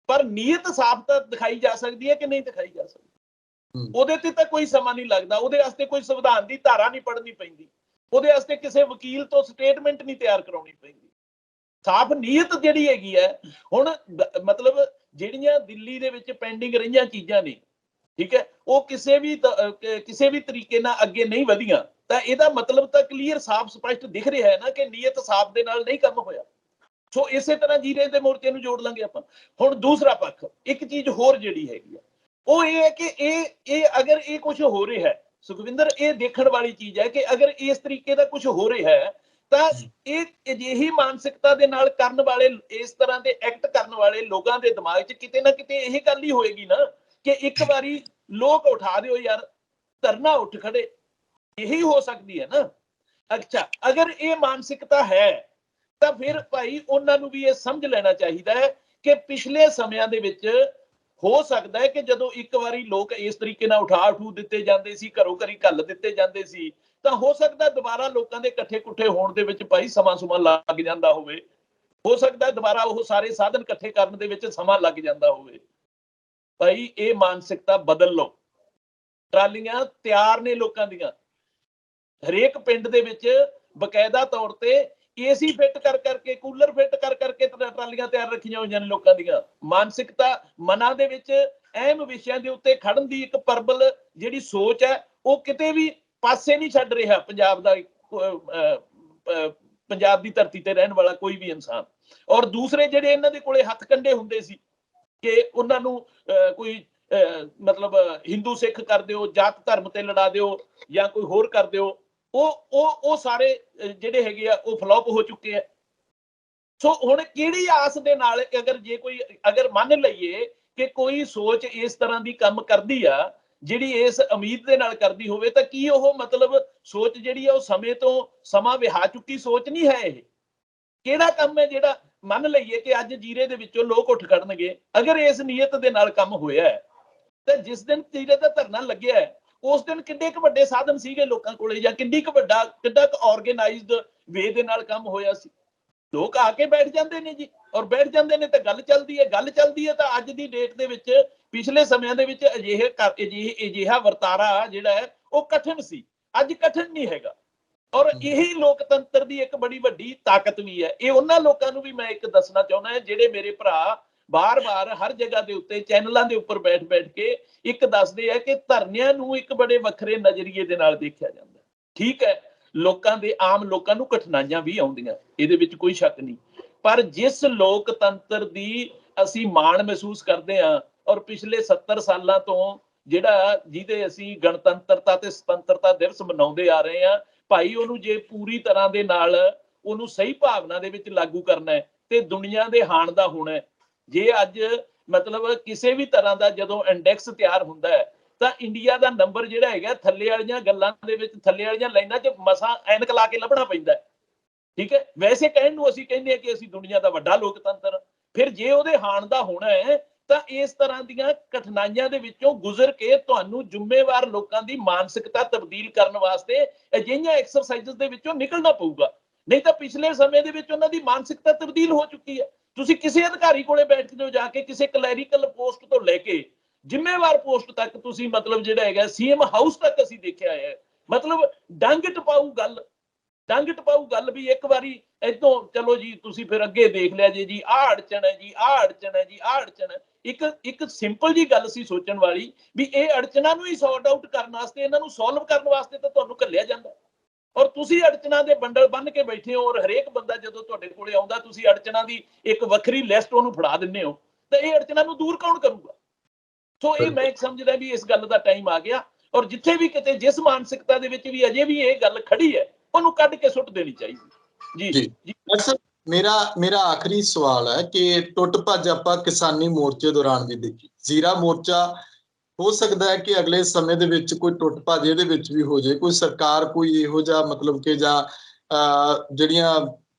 B: ਪਰ ਨੀਅਤ ਸਾਫ਼ ਤਾਂ ਦਿਖਾਈ ਜਾ ਸਕਦੀ ਹੈ ਕਿ ਨਹੀਂ ਦਿਖਾਈ ਜਾ ਸਕਦੀ। ਉਹਦੇ ਤੇ ਤਾਂ ਕੋਈ ਸਮਾਂ ਨਹੀਂ ਲੱਗਦਾ, ਉਹਦੇ ਵਾਸਤੇ ਕੋਈ ਸੰਵਿਧਾਨ ਦੀ ਧਾਰਾ ਨਹੀਂ ਪੜ੍ਹਨੀ ਪੈਂਦੀ, ਉਹਦੇ ਵਾਸਤੇ ਕਿਸੇ ਵਕੀਲ ਤੋਂ ਸਟੇਟਮੈਂਟ ਨਹੀਂ ਤਿਆਰ ਕਰਾਉਣੀ ਪੈਂਦੀ। ਸਾਫ਼ ਨੀਅਤ ਜਿਹੜੀ ਹੈਗੀ ਹੈ, ਹੁਣ ਮਤਲਬ ਜਿਹੜੀਆਂ ਦਿੱਲੀ ਦੇ ਵਿੱਚ ਪੈਂਡਿੰਗ ਰਹੀਆਂ ਚੀਜ਼ਾਂ ਨੇ, ਠੀਕ ਹੈ, ਉਹ ਕਿਸੇ ਵੀ ਤਰੀਕੇ ਨਾਲ ਅੱਗੇ ਨਹੀਂ ਵਧੀਆਂ, ਤਾਂ ਇਹਦਾ ਮਤਲਬ ਤਾਂ ਕਲੀਅਰ ਸਾਫ਼ ਸਪਸ਼ਟ ਦਿਖ ਰਿਹਾ ਹੈ ਨਾ ਕਿ ਨੀਅਤ ਸਾਫ਼ ਦੇ ਨਾਲ ਨਹੀਂ ਕੰਮ ਹੋਇਆ। ਸੋ ਇਸੇ ਤਰ੍ਹਾਂ ਜੀਰੇ ਦੇ ਮੋਰਚੇ ਨੂੰ ਜੋੜ ਲਾਂਗੇ ਆਪਾਂ। ਹੁਣ ਦੂਸਰਾ ਪੱਖ, ਇੱਕ ਚੀਜ਼ ਹੋਰ ਜਿਹੜੀ ਹੈਗੀ ਆ, ਉਹ ਇਹ ਹੈ ਕਿ ਇਹ ਅਗਰ ਇਹ ਕੁਝ ਹੋ ਰਿਹਾ ਹੈ ਸੁਖਵਿੰਦਰ, ਇਹ ਦੇਖਣ ਵਾਲੀ ਚੀਜ਼ ਹੈ ਕਿ ਅਗਰ ਇਸ ਤਰੀਕੇ ਦਾ ਕੁਝ ਹੋ ਰਿਹਾ ਹੈ ਤਾਂ ਇਹ ਅਜਿਹੀ ਮਾਨਸਿਕਤਾ ਦੇ ਨਾਲ ਕਰਨ ਵਾਲੇ, ਇਸ ਤਰ੍ਹਾਂ ਦੇ ਐਕਟ ਕਰਨ ਵਾਲੇ ਲੋਕਾਂ ਦੇ ਦਿਮਾਗ 'ਚ ਕਿਤੇ ਨਾ ਕਿਤੇ ਇਹ ਗੱਲ ਹੀ ਹੋਏਗੀ ਨਾ ਕਿ ਇੱਕ ਵਾਰੀ ਲੋਕ ਉਠਾ ਦਿਓ ਯਾਰ, ਧਰਨਾ ਉੱਠ ਖੜੇ, ਇਹੀ ਹੋ ਸਕਦੀ ਹੈ ਨਾ। ਅੱਛਾ, ਅਗਰ ਇਹ ਮਾਨਸਿਕਤਾ ਹੈ ਤਾਂ ਫਿਰ ਭਾਈ ਉਹਨਾਂ ਨੂੰ ਵੀ ਇਹ ਸਮਝ ਲੈਣਾ ਚਾਹੀਦਾ ਹੈ ਕਿ ਪਿਛਲੇ ਸਮਿਆਂ ਦੇ ਵਿੱਚ ਹੋ ਸਕਦਾ ਹੈ ਕਿ ਜਦੋਂ ਇੱਕ ਵਾਰੀ ਲੋਕ ਇਸ ਤਰੀਕੇ ਨਾਲ ਉਠਾ ਦਿੱਤੇ ਜਾਂਦੇ ਸੀ, ਘਰੋਂ ਘਰੀ ਘੱਲ ਦਿੱਤੇ ਜਾਂਦੇ ਸੀ, ਤਾਂ ਹੋ ਸਕਦਾ ਦੁਬਾਰਾ ਲੋਕਾਂ ਦੇ ਇਕੱਠੇ ਕੁੱਠੇ ਹੋਣ ਦੇ ਵਿੱਚ ਭਾਈ ਸਮਾਂ ਲੱਗ ਜਾਂਦਾ ਹੋਵੇ। ਹੋ ਸਕਦਾ ਦੁਬਾਰਾ ਉਹ ਸਾਰੇ ਸਾਧਨ ਇਕੱਠੇ ਕਰਨ ਦੇ ਵਿੱਚ ਸਮਾਂ ਲੱਗ ਜਾਂਦਾ ਹੋਵੇ। ਭਾਈ ਇਹ ਮਾਨਸਿਕਤਾ ਬਦਲ ਲਓ। ਟਰਾਲੀਆਂ ਤਿਆਰ ਨੇ ਲੋਕਾਂ ਦੀਆਂ, ਹਰੇਕ ਪਿੰਡ ਦੇ ਵਿੱਚ ਬਕਾਇਦਾ ਤੌਰ ਤੇ AC ਫਿੱਟ ਕਰ ਕਰਕੇ, ਕੂਲਰ ਫਿੱਟ ਕਰ ਕਰਕੇ ਟਰਾਲੀਆਂ ਤਿਆਰ ਰੱਖੀਆਂ ਹੋਈਆਂ ਨੇ ਲੋਕਾਂ ਦੀਆਂ। ਮਾਨਸਿਕਤਾ, ਮਨਾਂ ਦੇ ਵਿੱਚ ਅਹਿਮ ਵਿਸ਼ਿਆਂ ਦੇ ਉੱਤੇ ਖੜਨ ਦੀ ਇੱਕ ਪ੍ਰਬਲ ਜਿਹੜੀ ਸੋਚ ਹੈ, ਉਹ ਕਿਤੇ ਵੀ ਪਾਸੇ ਨਹੀਂ ਛੱਡ ਰਿਹਾ ਪੰਜਾਬ ਦੀ ਧਰਤੀ ਤੇ ਰਹਿਣ ਵਾਲਾ ਕੋਈ ਵੀ ਇਨਸਾਨ। ਔਰ ਦੂਸਰੇ ਜਿਹੜੇ ਇਹਨਾਂ ਦੇ ਕੋਲੇ ਹੱਥ ਕੰਡੇ ਹੁੰਦੇ ਸੀ ਕਿ ਉਹਨਾਂ ਨੂੰ ਕੋਈ ਮਤਲਬ ਹਿੰਦੂ ਸਿੱਖ ਕਰ ਦਿਓ, ਜਾਤ ਧਰਮ ਤੇ ਲੜਾ ਦਿਓ ਜਾਂ ਕੋਈ ਹੋਰ ਕਰ ਦਿਓ, ਉਹ ਸਾਰੇ ਜਿਹੜੇ ਹੈਗੇ ਆ ਉਹ ਫਲੋਪ ਹੋ ਚੁੱਕੇ ਆ। ਸੋ ਹੁਣ ਕਿਹੜੀ ਆਸ ਦੇ ਨਾਲ, ਅਗਰ ਮੰਨ ਲਈਏ ਕਿ ਕੋਈ ਸੋਚ ਇਸ ਤਰ੍ਹਾਂ ਦੀ ਕੰਮ ਕਰਦੀ ਆ ਜਿਹੜੀ ਇਸ ਉਮੀਦ ਦੇ ਨਾਲ ਕਰਦੀ ਹੋਵੇ, ਤਾਂ ਕੀ ਉਹ ਮਤਲਬ ਸੋਚ ਜਿਹੜੀ ਆ ਉਹ ਸਮੇਂ ਤੋਂ ਸਮਾਂ ਵਿਹਾ ਚੁੱਕੀ ਸੋਚ ਨਹੀਂ ਹੈ? ਇਹ ਕਿਹੜਾ ਕੰਮ ਹੈ ਜਿਹੜਾ ਮੰਨ ਲਈਏ ਕਿ ਅੱਜ ਜੀਰੇ ਦੇ ਵਿੱਚੋਂ ਲੋਕ ਉੱਠ ਖੜਨਗੇ? ਅਗਰ ਇਸ ਨੀਅਤ ਦੇ ਨਾਲ ਕੰਮ ਹੋਇਆ ਹੈ ਤਾਂ ਜਿਸ ਦਿਨ ਜੀਰੇ ਦਾ ਧਰਨਾ ਲੱਗਿਆ ਹੈ ਉਸ ਦਿਨ ਕਿੰਨੇ ਕੁ ਵੱਡੇ ਸਾਧਨ ਸੀਗੇ ਲੋਕਾਂ ਕੋਲੇ, ਜਾਂ ਕਿੰਨਾ ਕੁ ਆਰਗੇਨਾਈਜ਼ਡ ਵੇ ਦੇ ਨਾਲ ਕੰਮ ਹੋਇਆ ਸੀ? ਲੋਕ ਆ ਕੇ ਬੈਠ ਜਾਂਦੇ ਨੇ ਜੀ, ਔਰ ਬੈਠ ਜਾਂਦੇ ਨੇ ਤਾਂ ਗੱਲ ਚੱਲਦੀ ਹੈ ਤਾਂ ਅੱਜ ਦੀ ਡੇਟ ਦੇ ਵਿੱਚ ਪਿਛਲੇ ਸਮਿਆਂ ਦੇ ਵਿੱਚ ਅਜਿਹਾ ਵਰਤਾਰਾ ਜਿਹੜਾ ਹੈ ਉਹ ਕਠਿਨ ਸੀ, ਅੱਜ ਕਠਿਨ ਨਹੀਂ ਹੈਗਾ। ਔਰ ਇਹੀ ਲੋਕਤੰਤਰ ਦੀ ਇੱਕ ਬੜੀ ਵੱਡੀ ਤਾਕਤ ਵੀ ਹੈ। ਇਹ ਉਹਨਾਂ ਲੋਕਾਂ ਨੂੰ ਵੀ ਮੈਂ ਇੱਕ ਦੱਸਣਾ ਚਾਹੁੰਦਾ ਜਿਹੜੇ ਮੇਰੇ ਭਰਾ ਬਾਰ-ਬਾਰ ਹਰ ਜਗ੍ਹਾ ਦੇ ਉੱਤੇ ਚੈਨਲਾਂ ਦੇ ਉੱਪਰ ਬੈਠ ਕੇ ਇੱਕ ਦੱਸਦੇ ਆ ਕਿ ਧਰਨਿਆਂ ਨੂੰ ਇੱਕ ਬੜੇ ਵੱਖਰੇ ਨਜ਼ਰੀਏ ਦੇ ਨਾਲ ਦੇਖਿਆ ਜਾਂਦਾ। ਠੀਕ ਹੈ, ਆਮ ਲੋਕਾਂ ਨੂੰ ਕਠਿਨਾਈਆਂ ਵੀ ਆਉਂਦੀਆਂ, ਇਹਦੇ ਵਿੱਚ ਕੋਈ ਸ਼ੱਕ ਨਹੀਂ, ਪਰ ਜਿਸ ਲੋਕਤੰਤਰ ਦੀ ਅਸੀਂ ਮਾਣ ਮਹਿਸੂਸ ਕਰਦੇ ਹਾਂ ਔਰ ਪਿਛਲੇ 70 ਸਾਲਾਂ ਤੋਂ ਜਿਹਦੇ ਅਸੀਂ ਗਣਤੰਤਰਤਾ ਤੇ ਸੁਤੰਤਰਤਾ ਦਿਵਸ ਮਨਾਉਂਦੇ ਆ ਰਹੇ ਹਾਂ, ਭਾਈ ਉਹਨੂੰ ਜੇ ਪੂਰੀ ਤਰ੍ਹਾਂ ਦੇ ਨਾਲ ਉਹਨੂੰ ਸਹੀ ਭਾਵਨਾ ਦੇ ਵਿੱਚ ਲਾਗੂ ਕਰਨਾ ਹੈ ਤੇ ਦੁਨੀਆ ਦੇ ਹਾਣ ਦਾ ਹੋਣਾ ਹੈ। ਜੇ ਅੱਜ ਮਤਲਬ ਕਿਸੇ ਵੀ ਤਰ੍ਹਾਂ ਦਾ ਜਦੋਂ ਇੰਡੈਕਸ ਤਿਆਰ ਹੁੰਦਾ ਹੈ ਤਾਂ ਇੰਡੀਆ ਦਾ ਨੰਬਰ ਜਿਹੜਾ ਹੈਗਾ ਥੱਲੇ ਵਾਲੀਆਂ ਗੱਲਾਂ ਦੇ ਵਿੱਚ, ਥੱਲੇ ਵਾਲੀਆਂ ਲਾਈਨਾਂ 'ਚ ਮਸਾਂ ਐਨਕ ਲਾ ਕੇ ਲੱਭਣਾ ਪੈਂਦਾ। ਠੀਕ ਹੈ, ਵੈਸੇ ਕਹਿਣ ਨੂੰ ਅਸੀਂ ਕਹਿੰਦੇ ਹਾਂ ਕਿ ਅਸੀਂ ਦੁਨੀਆ ਦਾ ਵੱਡਾ ਲੋਕਤੰਤਰ, ਫਿਰ ਜੇ ਉਹਦੇ ਹਾਣ ਦਾ ਹੋਣਾ ਹੈ ਤਾਂ ਇਸ ਤਰ੍ਹਾਂ ਦੀਆਂ ਕਠਿਨਾਈਆਂ ਦੇ ਵਿੱਚੋਂ ਗੁਜ਼ਰ ਕੇ ਤੁਹਾਨੂੰ ਜ਼ਿੰਮੇਵਾਰ ਲੋਕਾਂ ਦੀ ਮਾਨਸਿਕਤਾ ਤਬਦੀਲ ਕਰਨ ਵਾਸਤੇ ਅਜਿਹੀਆਂ ਐਕਸਰਸਾਈਜ਼ਸ ਦੇ ਵਿੱਚੋਂ ਨਿਕਲਣਾ ਪਊਗਾ। ਨਹੀਂ ਤਾਂ ਪਿਛਲੇ ਸਮੇਂ ਦੇ ਵਿੱਚ ਉਹਨਾਂ ਦੀ ਮਾਨਸਿਕਤਾ ਤਬਦੀਲ ਹੋ ਚੁੱਕੀ ਹੈ। ਤੁਸੀਂ ਕਿਸੇ ਅਧਿਕਾਰੀ ਕੋਲੇ ਬੈਠ ਜਾਓ, ਜਾ ਕੇ ਕਿਸੇ ਕਲੈਰੀਕਲ ਪੋਸਟ ਤੋਂ ਲੈ ਕੇ ਜ਼ਿੰਮੇਵਾਰ ਪੋਸਟ ਤੱਕ ਤੁਸੀਂ ਮਤਲਬ ਜਿਹੜਾ ਹੈਗਾ ਸੀਐਮ ਹਾਊਸ ਤੱਕ ਅਸੀਂ ਦੇਖਿਆ ਹੈ, ਮਤਲਬ ਡੰਗ ਟਪਾਊ ਗੱਲ ਵੀ ਇੱਕ ਵਾਰੀ ਇਦੋਂ ਚਲੋ ਜੀ ਤੁਸੀਂ ਫਿਰ ਅੱਗੇ ਦੇਖ ਲਿਆ ਜੀ ਆਹ ਅੜਚਣ ਹੈ ਜੀ, ਆਹ ਅੜਚਣ ਹੈ ਜੀ, ਆਹ ਅੜਚਣ ਹੈ। ਇੱਕ ਸਿੰਪਲ ਜੀ ਗੱਲ ਸੀ ਸੋਚਣ ਵਾਲੀ ਵੀ ਇਹ ਅੜਚਣਾਂ ਨੂੰ ਹੀ ਸੌਰਟ ਆਊਟ ਕਰਨ ਵਾਸਤੇ, ਇਹਨਾਂ ਨੂੰ ਸੋਲਵ ਕਰਨ ਵਾਸਤੇ ਤਾਂ ਤੁਹਾਨੂੰ ਘੱਲਿਆ ਜਾਂਦਾ, ਔਰ ਤੁਸੀਂ ਅੜਚਣਾਂ ਦੇ ਬੰਡਲ ਬੰਨ ਕੇ ਬੈਠੇ ਹੋ। ਔਰ ਹਰੇਕ ਬੰਦਾ ਜਦੋਂ ਤੁਹਾਡੇ ਕੋਲੇ ਆਉਂਦਾ ਤੁਸੀਂ ਅੜਚਣਾਂ ਦੀ ਇੱਕ ਵੱਖਰੀ ਲਿਸਟ ਉਹਨੂੰ ਫੜਾ ਦਿੰਦੇ ਹੋ, ਤਾਂ ਇਹ ਅੜਚਣਾਂ ਨੂੰ ਦੂਰ ਕੌਣ ਕਰੂਗਾ? ਸੋ ਇਹ ਮੈਂ ਸਮਝਦਾ ਵੀ ਇਸ ਗੱਲ ਦਾ ਟਾਈਮ ਆ ਗਿਆ, ਔਰ ਜਿੱਥੇ ਵੀ ਕਿਤੇ ਜਿਸ ਮਾਨਸਿਕਤਾ ਦੇ ਵਿੱਚ ਵੀ ਅਜੇ ਵੀ ਇਹ ਗੱਲ ਖੜੀ ਹੈ ਉਹਨੂੰ ਕੱਢ ਕੇ ਸੁੱਟ ਦੇਣੀ ਚਾਹੀਦੀ। ਜੀ
A: ਅਕਸਰ ਮੇਰਾ ਆਖਰੀ ਸਵਾਲ ਹੈ ਕਿ ਟੁੱਟ ਭੱਜ ਆਪਾਂ ਕਿਸਾਨੀ ਮੋਰਚੇ ਦੌਰਾਨ ਵੀ ਦੇਖੀ। ਜ਼ੀਰਾ ਮੋਰਚਾ ਹੋ ਸਕਦਾ ਹੈ ਕਿ ਅਗਲੇ ਸਮੇਂ ਦੇ ਵਿੱਚ ਕੋਈ ਟੁੱਟ ਭੱਜ ਇਹਦੇ ਵਿੱਚ ਵੀ ਹੋ ਜਾਏ, ਕੋਈ ਸਰਕਾਰ ਕੋਈ ਇਹੋ ਜਿਹਾ ਮਤਲਬ ਕਿ ਜਾਂ ਜਿਹੜੀਆਂ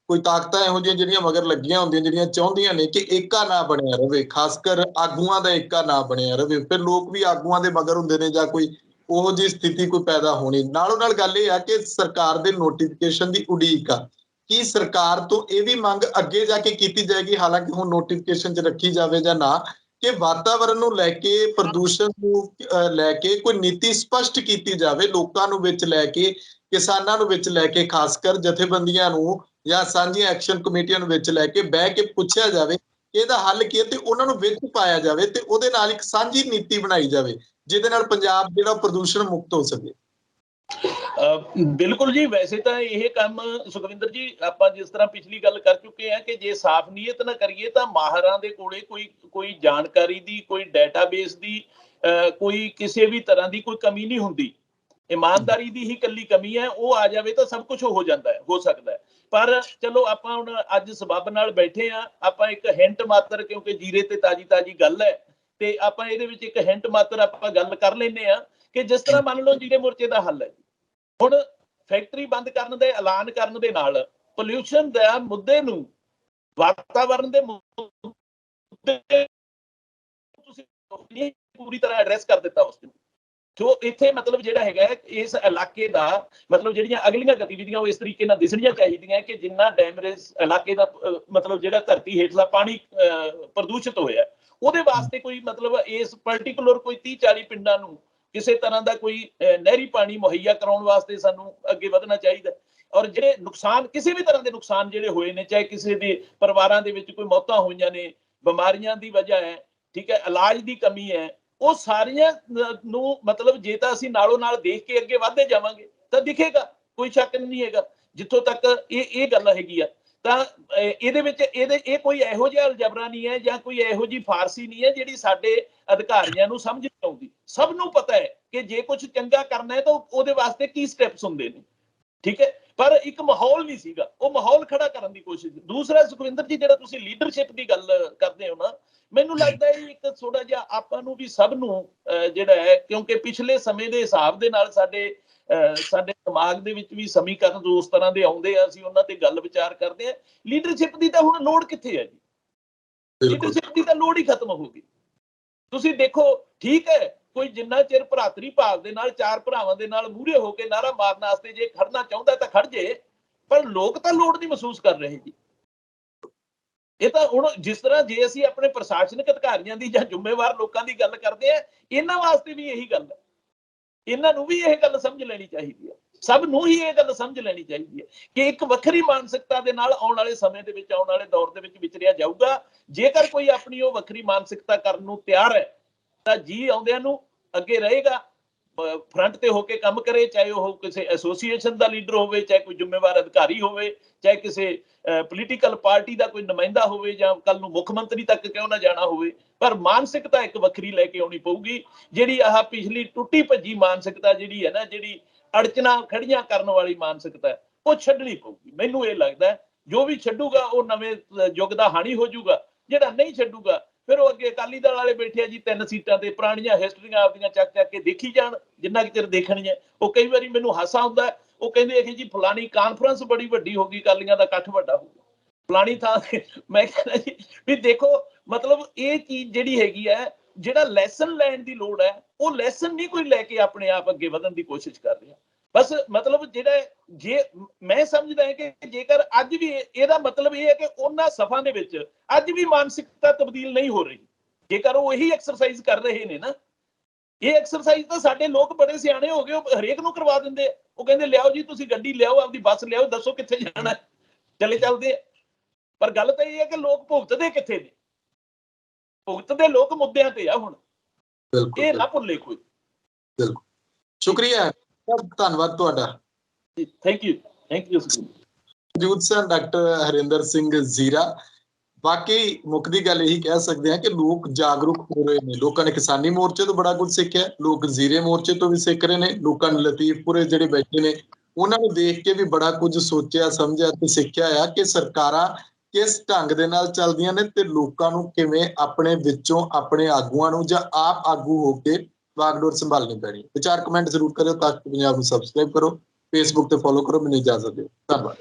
A: ਕੋਈ ਤਾਕਤਾਂ ਇਹੋ ਜਿਹੀਆਂ ਜਿਹੜੀਆਂ ਮਗਰ ਲੱਗੀਆਂ ਹੁੰਦੀਆਂ, ਜਿਹੜੀਆਂ ਚਾਹੁੰਦੀਆਂ ਨੇ ਕਿ ਏਕਾ ਨਾ ਬਣਿਆ ਰਹੇ, ਖਾਸ ਕਰ ਆਗੂਆਂ ਦਾ ਏਕਾ ਨਾ ਬਣਿਆ ਰਹੇ, ਫਿਰ ਲੋਕ ਵੀ ਆਗੂਆਂ ਦੇ ਮਗਰ ਹੁੰਦੇ ਨੇ ਜਾਂ ਕੋਈ ਉਹੋ ਜਿਹੀ ਸਥਿਤੀ ਕੋਈ ਪੈਦਾ ਹੋਣੀ। ਨਾਲੋਂ ਨਾਲ ਗੱਲ ਇਹ ਆ ਕਿ ਸਰਕਾਰ ਦੇ ਨੋਟੀਫਿਕੇਸ਼ਨ ਦੀ ਉਡੀਕ ਆ, ਕੀ ਸਰਕਾਰ ਤੋਂ ਇਹ ਵੀ ਮੰਗ ਅੱਗੇ ਜਾ ਕੇ ਕੀਤੀ ਜਾਏਗੀ, ਹਾਲਾਂਕਿ ਹੁਣ ਨੋਟੀਫਿਕੇਸ਼ਨ 'ਚ ਰੱਖੀ ਜਾਵੇ ਜਾਂ ਨਾ, ਕਿ ਵਾਤਾਵਰਣ ਨੂੰ ਲੈ ਕੇ, ਪ੍ਰਦੂਸ਼ਣ ਨੂੰ ਲੈ ਕੇ ਕੋਈ ਨੀਤੀ ਸਪਸ਼ਟ ਕੀਤੀ ਜਾਵੇ, ਲੋਕਾਂ ਨੂੰ ਵਿੱਚ ਲੈ ਕੇ, ਕਿਸਾਨਾਂ ਨੂੰ ਵਿੱਚ ਲੈ ਕੇ, ਖਾਸ ਕਰ ਜਥੇਬੰਦੀਆਂ ਨੂੰ ਜਾਂ ਸਾਂਝੀਆਂ ਐਕਸ਼ਨ ਕਮੇਟੀਆਂ ਨੂੰ ਵਿੱਚ ਲੈ ਕੇ ਬਹਿ ਕੇ ਪੁੱਛਿਆ ਜਾਵੇ ਇਹਦਾ ਹੱਲ ਕੀ ਹੈ ਤੇ ਉਹਨਾਂ ਨੂੰ ਵਿੱਚ ਪਾਇਆ ਜਾਵੇ ਤੇ ਉਹਦੇ ਨਾਲ ਇੱਕ ਸਾਂਝੀ ਨੀਤੀ ਬਣਾਈ ਜਾਵੇ ਜਿਹਦੇ ਨਾਲ ਪੰਜਾਬ ਜਿਹੜਾ ਪ੍ਰਦੂਸ਼ਣ ਮੁਕਤ ਹੋ ਸਕੇ।
B: ਬਿਲਕੁਲ ਜੀ, ਵੈਸੇ ਤਾਂ ਇਹ ਕੰਮ ਸੁਖਵਿੰਦਰ ਜੀ ਆਪਾਂ ਜਿਸ ਤਰ੍ਹਾਂ ਪਿਛਲੀ ਗੱਲ ਕਰ ਚੁੱਕੇ ਹਾਂ ਕਿ ਜੇ ਸਾਫ਼ ਨੀਅਤ ਨਾ ਕਰੀਏ ਤਾਂ ਮਾਹਰਾਂ ਦੇ ਕੋਲੇ ਕੋਈ ਜਾਣਕਾਰੀ ਦੀ, ਕੋਈ ਡਾਟਾਬੇਸ ਦੀ, ਕੋਈ ਕਿਸੇ ਵੀ ਤਰ੍ਹਾਂ ਦੀ ਕੋਈ ਕਮੀ ਨਹੀਂ ਹੁੰਦੀ। ਇਮਾਨਦਾਰੀ ਦੀ ਹੀ ਇਕੱਲੀ ਕਮੀ ਹੈ, ਉਹ ਆ ਜਾਵੇ ਤਾਂ ਸਭ ਕੁਝ ਹੋ ਜਾਂਦਾ ਹੈ, ਹੋ ਸਕਦਾ ਹੈ। ਪਰ ਚਲੋ ਆਪਾਂ ਹੁਣ ਅੱਜ ਸਬੱਬ ਨਾਲ ਬੈਠੇ ਹਾਂ, ਆਪਾਂ ਇੱਕ ਹਿੰਟ ਮਾਤਰ, ਕਿਉਂਕਿ ਜੀਰੇ ਤੇ ਤਾਜੀ ਗੱਲ ਹੈ ਤੇ ਆਪਾਂ ਇਹਦੇ ਵਿੱਚ ਇੱਕ ਹਿੰਟ ਮਾਤਰ ਆਪਾਂ ਗੱਲ ਕਰ ਲੈਂਦੇ ਹਾਂ ਕਿ ਜਿਸ ਤਰ੍ਹਾਂ ਮੰਨ ਲਓ ਜੀਰੇ ਮੋਰਚੇ ਦਾ ਹੱਲ ਹੈ, ਹੁਣ ਫੈਕਟਰੀ ਬੰਦ ਕਰਨ ਦੇ ਐਲਾਨ ਕਰਨ ਦੇ ਨਾਲ ਪੋਲਿਊਸ਼ਨ ਦੇ ਮੁੱਦੇ ਨੂੰ, ਵਾਤਾਵਰਣ ਦੇ ਮੁੱਦੇ ਤੁਸੀਂ ਪੂਰੀ ਤਰ੍ਹਾਂ ਐਡਰੈਸ ਕਰ ਦਿੱਤਾ ਉਸ ਨੂੰ। ਸੋ ਇੱਥੇ ਮਤਲਬ ਜਿਹੜਾ ਹੈਗਾ ਇਸ ਇਲਾਕੇ ਦਾ ਮਤਲਬ ਜਿਹੜੀਆਂ ਅਗਲੀਆਂ ਗਤੀਵਿਧੀਆਂ ਉਹ ਇਸ ਤਰੀਕੇ ਨਾਲ ਦਿਸਣੀਆਂ ਚਾਹੀਦੀਆਂ ਕਿ ਜਿੰਨਾ ਡੈਮਰੇਜ ਇਲਾਕੇ ਦਾ ਮਤਲਬ ਜਿਹੜਾ ਧਰਤੀ ਹੇਠਲਾ ਪਾਣੀ ਪ੍ਰਦੂਸ਼ਿਤ ਹੋਇਆ ਉਹਦੇ ਵਾਸਤੇ ਕੋਈ ਮਤਲਬ ਇਸ ਪਰਟੀਕੂਲਰ ਕੋਈ 30-40 ਪਿੰਡਾਂ ਨੂੰ ਕਿਸੇ ਤਰ੍ਹਾਂ ਦਾ ਕੋਈ ਨਹਿਰੀ ਪਾਣੀ ਮੁਹੱਈਆ ਕਰਾਉਣ ਵਾਸਤੇ ਸਾਨੂੰ ਅੱਗੇ ਵਧਣਾ ਚਾਹੀਦਾ। ਔਰ ਜਿਹੜੇ ਨੁਕਸਾਨ, ਕਿਸੇ ਵੀ ਤਰ੍ਹਾਂ ਦੇ ਨੁਕਸਾਨ ਜਿਹੜੇ ਹੋਏ ਨੇ, ਚਾਹੇ ਕਿਸੇ ਦੇ ਪਰਿਵਾਰਾਂ ਦੇ ਵਿੱਚ ਕੋਈ ਮੌਤਾਂ ਹੋਈਆਂ ਨੇ, ਬਿਮਾਰੀਆਂ ਦੀ ਵਜ੍ਹਾ ਹੈ, ਠੀਕ ਹੈ, ਇਲਾਜ ਦੀ ਕਮੀ ਹੈ, ਉਹ ਸਾਰੀਆਂ ਨੂੰ ਮਤਲਬ ਜੇ ਤਾਂ ਅਸੀਂ ਨਾਲੋਂ ਨਾਲ ਦੇਖ ਕੇ ਅੱਗੇ ਵਧਦੇ ਜਾਵਾਂਗੇ ਤਾਂ ਦਿਖੇਗਾ, ਕੋਈ ਸ਼ੱਕ ਨਹੀਂ ਹੈਗਾ। ਜਿੱਥੋਂ ਤੱਕ ਇਹ ਗੱਲ ਹੈਗੀ ਆ ਤਾਂ ਇਹਦੇ ਵਿੱਚ ਇਹ ਕੋਈ ਇਹੋ ਜਿਹਾ ਅਲਜਬਰਾ ਨਹੀਂ ਹੈ ਜਾਂ ਕੋਈ ਇਹੋ ਜਿਹੀ ਫਾਰਸੀ ਨਹੀਂ ਹੈ ਜਿਹੜੀ ਸਾਡੇ ਅਧਿਕਾਰੀਆਂ ਨੂੰ ਸਮਝ ਨਹੀਂ ਆਉਂਦੀ। ਸਭ ਨੂੰ ਪਤਾ ਹੈ ਕਿ ਜੇ ਕੁਝ ਚੰਗਾ ਕਰਨਾ ਹੈ ਤਾਂ ਉਹਦੇ ਵਾਸਤੇ ਕੀ ਸਟੈਪਸ ਹੁੰਦੇ ਨੇ, ਠੀਕ ਹੈ। ਪਰ ਇੱਕ ਮਾਹੌਲ ਨਹੀਂ ਸੀਗਾ, ਉਹ ਮਾਹੌਲ ਖੜਾ ਕਰਨ ਦੀ ਕੋਸ਼ਿਸ਼। ਦੂਸਰਾ ਸੁਖਵਿੰਦਰ ਜੀ, ਜਿਹੜਾ ਤੁਸੀਂ ਲੀਡਰਸ਼ਿਪ ਦੀ ਗੱਲ ਕਰਦੇ ਹੋ ਨਾ, ਮੈਨੂੰ ਲੱਗਦਾ ਹੈ ਇੱਕ ਥੋੜਾ ਜਿਹਾ ਆਪਾਂ ਨੂੰ ਵੀ ਸਭ ਨੂੰ ਜਿਹੜਾ ਹੈ, ਕਿਉਂਕਿ ਪਿਛਲੇ ਸਮੇਂ ਦੇ ਹਿਸਾਬ ਦੇ ਨਾਲ ਸਾਡੇ ਦਿਮਾਗ ਦੇ ਵਿੱਚ ਵੀ ਸਮੀਕਰਨ ਉਸ ਤਰ੍ਹਾਂ ਦੇ ਆਉਂਦੇ ਆ, ਅਸੀਂ ਉਹਨਾਂ ਤੇ ਗੱਲ ਵਿਚਾਰ ਕਰਦੇ ਆ। ਲੀਡਰਸ਼ਿਪ ਦੀ ਤਾਂ ਹੁਣ ਲੋੜ ਕਿੱਥੇ ਹੈ ਜੀ? ਲੀਡਰਸ਼ਿਪ ਦੀ ਤਾਂ ਲੋੜ ਹੀ ਖਤਮ ਹੋ ਗਈ। ਤੁਸੀਂ ਦੇਖੋ, ਠੀਕ ਹੈ, ਕੋਈ ਜਿੰਨਾ ਚਿਰ ਭਰਾਤਰੀ ਭਾਵ ਦੇ ਨਾਲ ਚਾਰ ਭਰਾਵਾਂ ਦੇ ਨਾਲ ਮੂਹਰੇ ਹੋ ਕੇ ਨਾਰਾ ਮਾਰਨ ਵਾਸਤੇ ਜੇ ਖੜਨਾ ਚਾਹੁੰਦਾ ਤਾਂ ਖੜ ਜੇ, ਪਰ ਲੋਕ ਤਾਂ ਲੋੜ ਨਹੀਂ ਮਹਿਸੂਸ ਕਰ ਰਹੇ ਜੀ। ਇਹ ਤਾਂ ਹੁਣ ਜਿਸ ਤਰ੍ਹਾਂ ਜੇ ਅਸੀਂ ਆਪਣੇ ਪ੍ਰਸ਼ਾਸਨਿਕ ਅਧਿਕਾਰੀਆਂ ਦੀ ਜਾਂ ਜ਼ਿੰਮੇਵਾਰ ਲੋਕਾਂ ਦੀ ਗੱਲ ਕਰਦੇ ਆ, ਇਹਨਾਂ ਵਾਸਤੇ ਵੀ ਇਹੀ ਗੱਲ ਹੈ। ਇਹਨਾਂ ਨੂੰ ਵੀ ਇਹ ਗੱਲ ਸਮਝ ਲੈਣੀ ਚਾਹੀਦੀ ਹੈ, ਸਭ ਨੂੰ ਹੀ ਇਹ ਗੱਲ ਸਮਝ ਲੈਣੀ ਚਾਹੀਦੀ ਹੈ ਕਿ ਇੱਕ ਵੱਖਰੀ ਮਾਨਸਿਕਤਾ ਦੇ ਨਾਲ ਆਉਣ ਵਾਲੇ ਸਮੇਂ ਦੇ ਵਿੱਚ, ਆਉਣ ਵਾਲੇ ਦੌਰ ਦੇ ਵਿੱਚ ਵਿਚਰਿਆ ਜਾਊਗਾ। ਜੇਕਰ ਕੋਈ ਆਪਣੀ ਉਹ ਵੱਖਰੀ ਮਾਨਸਿਕਤਾ ਕਰਨ ਨੂੰ ਤਿਆਰ ਹੈ ਤਾਂ ਜੀ ਆਉਂਦਿਆਂ ਨੂੰ ਅੱਗੇ ਰਹੇਗਾ, ਫਰੰਟ ਤੇ ਹੋ ਕੇ ਕੰਮ ਕਰੇ, ਚਾਹੇ ਉਹ ਕਿਸੇ ਐਸੋਸੀਏਸ਼ਨ ਦਾ ਲੀਡਰ ਹੋਵੇ, ਚਾਹੇ ਕੋਈ ਜ਼ਿੰਮੇਵਾਰ ਅਧਿਕਾਰੀ ਹੋਵੇ, ਚਾਹੇ ਕਿਸੇ ਪੋਲੀਟੀਕਲ ਪਾਰਟੀ ਦਾ ਕੋਈ ਨੁਮਾਇੰਦਾ ਹੋਵੇ, ਜਾਂ ਕੱਲ ਨੂੰ ਮੁੱਖ ਮੰਤਰੀ ਤੱਕ ਕਿਉਂ ਨਾ ਜਾਣਾ ਹੋਵੇ। ਪਰ ਮਾਨਸਿਕਤਾ ਇੱਕ ਵੱਖਰੀ ਲੈ ਕੇ ਆਉਣੀ ਪਊਗੀ, ਜਿਹੜੀ ਆਹ ਪਿਛਲੀ ਟੁੱਟੀ ਭੱਜੀ ਮਾਨਸਿਕਤਾ ਜਿਹੜੀ ਹੈ ਨਾ, ਜਿਹੜੀ ਅੜਚਨਾ ਖੜੀਆਂ ਕਰਨ ਵਾਲੀ ਮਾਨਸਿਕਤਾ, ਉਹ ਛੱਡਣੀ ਪਊਗੀ। ਮੈਨੂੰ ਇਹ ਲੱਗਦਾ ਜੋ ਵੀ ਛੱਡੂਗਾ ਉਹ ਨਵੇਂ ਯੁੱਗ ਦਾ ਹਾਣੀ ਹੋ ਜਾਊਗਾ, ਜਿਹੜਾ ਨਹੀਂ ਛੱਡੂਗਾ ਫਿਰ ਉਹ ਅੱਗੇ ਅਕਾਲੀ ਦਲ ਵਾਲੇ ਬੈਠੇ ਆ ਜੀ 3 ਸੀਟਾਂ ਤੇ, ਪੁਰਾਣੀਆਂ ਹਿਸਟਰੀਆਂ ਆਪਦੀਆਂ ਚੱਕ ਕੇ ਦੇਖੀ ਜਾਣ, ਜਿੰਨਾ ਚਿਰ ਦੇਖਣੀਆਂ। ਉਹ ਕਈ ਵਾਰੀ ਮੈਨੂੰ ਹਾਸਾ ਆਉਂਦਾ, ਉਹ ਕਹਿੰਦੇ ਇਹ ਜੀ ਫਲਾਣੀ ਕਾਨਫਰੰਸ ਬੜੀ ਵੱਡੀ ਹੋ ਗਈ, ਅਕਾਲੀਆਂ ਦਾ ਇਕੱਠ ਵੱਡਾ ਹੋ ਗਿਆ ਫਲਾਣੀ ਥਾਂ। ਮੈਂ ਕਹਿੰਦਾ ਜੀ ਵੀ ਦੇਖੋ, ਮਤਲਬ ਇਹ ਚੀਜ਼ ਜਿਹੜੀ ਹੈਗੀ ਹੈ, ਜਿਹੜਾ ਲੈਸਨ ਲੈਣ ਦੀ ਲੋੜ ਹੈ, ਉਹ ਲੈਸਨ ਨਹੀਂ ਕੋਈ ਲੈ ਕੇ ਆਪਣੇ ਆਪ ਅੱਗੇ ਵਧਣ ਦੀ ਕੋਸ਼ਿਸ਼ ਕਰ ਰਿਹਾ। ਬਸ ਮਤਲਬ ਜਿਹੜਾ, ਜੇ ਮੈਂ ਸਮਝਦਾ ਹੈ ਕਿ ਜੇਕਰ ਅੱਜ ਵੀ ਇਹਦਾ ਮਤਲਬ ਇਹ ਹੈ ਕਿ ਉਹਨਾਂ ਸਫਾਂ ਦੇ ਵਿੱਚ ਅੱਜ ਵੀ ਮਾਨਸਿਕਤਾ ਤਬਦੀਲ ਨਹੀਂ ਹੋ ਰਹੀ, ਜੇਕਰ ਉਹ ਇਹੀ ਐਕਸਰਸਾਈਜ਼ ਕਰ ਰਹੇ ਨੇ ਨਾ, ਇਹ ਐਕਸਰਸਾਈਜ਼ ਤਾਂ ਸਾਡੇ ਲੋਕ ਬੜੇ ਸਿਆਣੇ ਹੋ ਗਏ, ਉਹ ਹਰੇਕ ਨੂੰ ਕਰਵਾ ਦਿੰਦੇ ਆ। ਉਹ ਕਹਿੰਦੇ ਲਿਆਓ ਜੀ, ਤੁਸੀਂ ਗੱਡੀ ਲਿਆਓ, ਆਪਦੀ ਬੱਸ ਲਿਆਓ, ਦੱਸੋ ਕਿੱਥੇ ਜਾਣਾ, ਚਲੇ ਚੱਲਦੇ ਆ। ਪਰ ਗੱਲ ਤਾਂ ਇਹ ਹੈ ਕਿ ਲੋਕ ਭੁਗਤਦੇ ਕਿੱਥੇ ਨੇ? ਭੁਗਤਦੇ ਲੋਕ ਮੁੱਦਿਆਂ ਤੇ ਆ ਹੁਣ, ਇਹ ਨਾ ਭੁੱਲੇ ਕੋਈ।
A: ਬਿਲਕੁਲ, ਸ਼ੁਕਰੀਆ, ਧੰਨਵਾਦ ਤੁਹਾਡਾ।
B: ਥੈਂਕ ਯੂ
A: ਮੌਜੂਦ ਸਨ ਡਾਕਟਰ ਹਰਿੰਦਰ ਸਿੰਘ ਜ਼ੀਰਾ। ਬਾਕੀ ਮੁੱਖ ਦੀ ਗੱਲ ਇਹੀ ਕਹਿ ਸਕਦੇ ਹਾਂ ਕਿ ਲੋਕ ਜਾਗਰੂਕ ਹੋ ਰਹੇ ਨੇ। ਲੋਕਾਂ ਨੇ ਕਿਸਾਨੀ ਮੋਰਚੇ ਤੋਂ ਬੜਾ ਕੁਝ ਸਿੱਖਿਆ, ਲੋਕ ਜ਼ੀਰੇ ਮੋਰਚੇ ਤੋਂ ਵੀ ਸਿੱਖ ਰਹੇ ਨੇ, ਲੋਕਾਂ ਨੇ ਲਤੀਫਪੁਰੇ ਜਿਹੜੇ ਬੈਠੇ ਨੇ ਉਹਨਾਂ ਨੂੰ ਦੇਖ ਕੇ ਵੀ ਬੜਾ ਕੁਝ ਸੋਚਿਆ, ਸਮਝਿਆ ਤੇ ਸਿੱਖਿਆ ਆ ਕਿ ਸਰਕਾਰਾਂ ਕਿਸ ਢੰਗ ਦੇ ਨਾਲ ਚੱਲਦੀਆਂ ਨੇ ਤੇ ਲੋਕਾਂ ਨੂੰ ਕਿਵੇਂ ਆਪਣੇ ਵਿੱਚੋਂ ਆਪਣੇ ਆਗੂਆਂ ਨੂੰ ਜਾਂ ਆਪ ਆਗੂ ਹੋ ਕੇ ਵਾਗਡੋਰ ਸੰਭਾਲਣੀ ਪੈਣੀ। ਵਿਚਾਰ ਕਮੈਂਟ ਜ਼ਰੂਰ ਕਰਿਓ। ਤਖ਼ਤ ਪੰਜਾਬ ਨੂੰ ਸਬਸਕ੍ਰਾਈਬ ਕਰੋ, ਫੇਸਬੁੱਕ ਤੇ ਫੋਲੋ ਕਰੋ। ਮੈਨੂੰ ਇਜਾਜ਼ਤ ਦਿਓ, ਧੰਨਵਾਦ।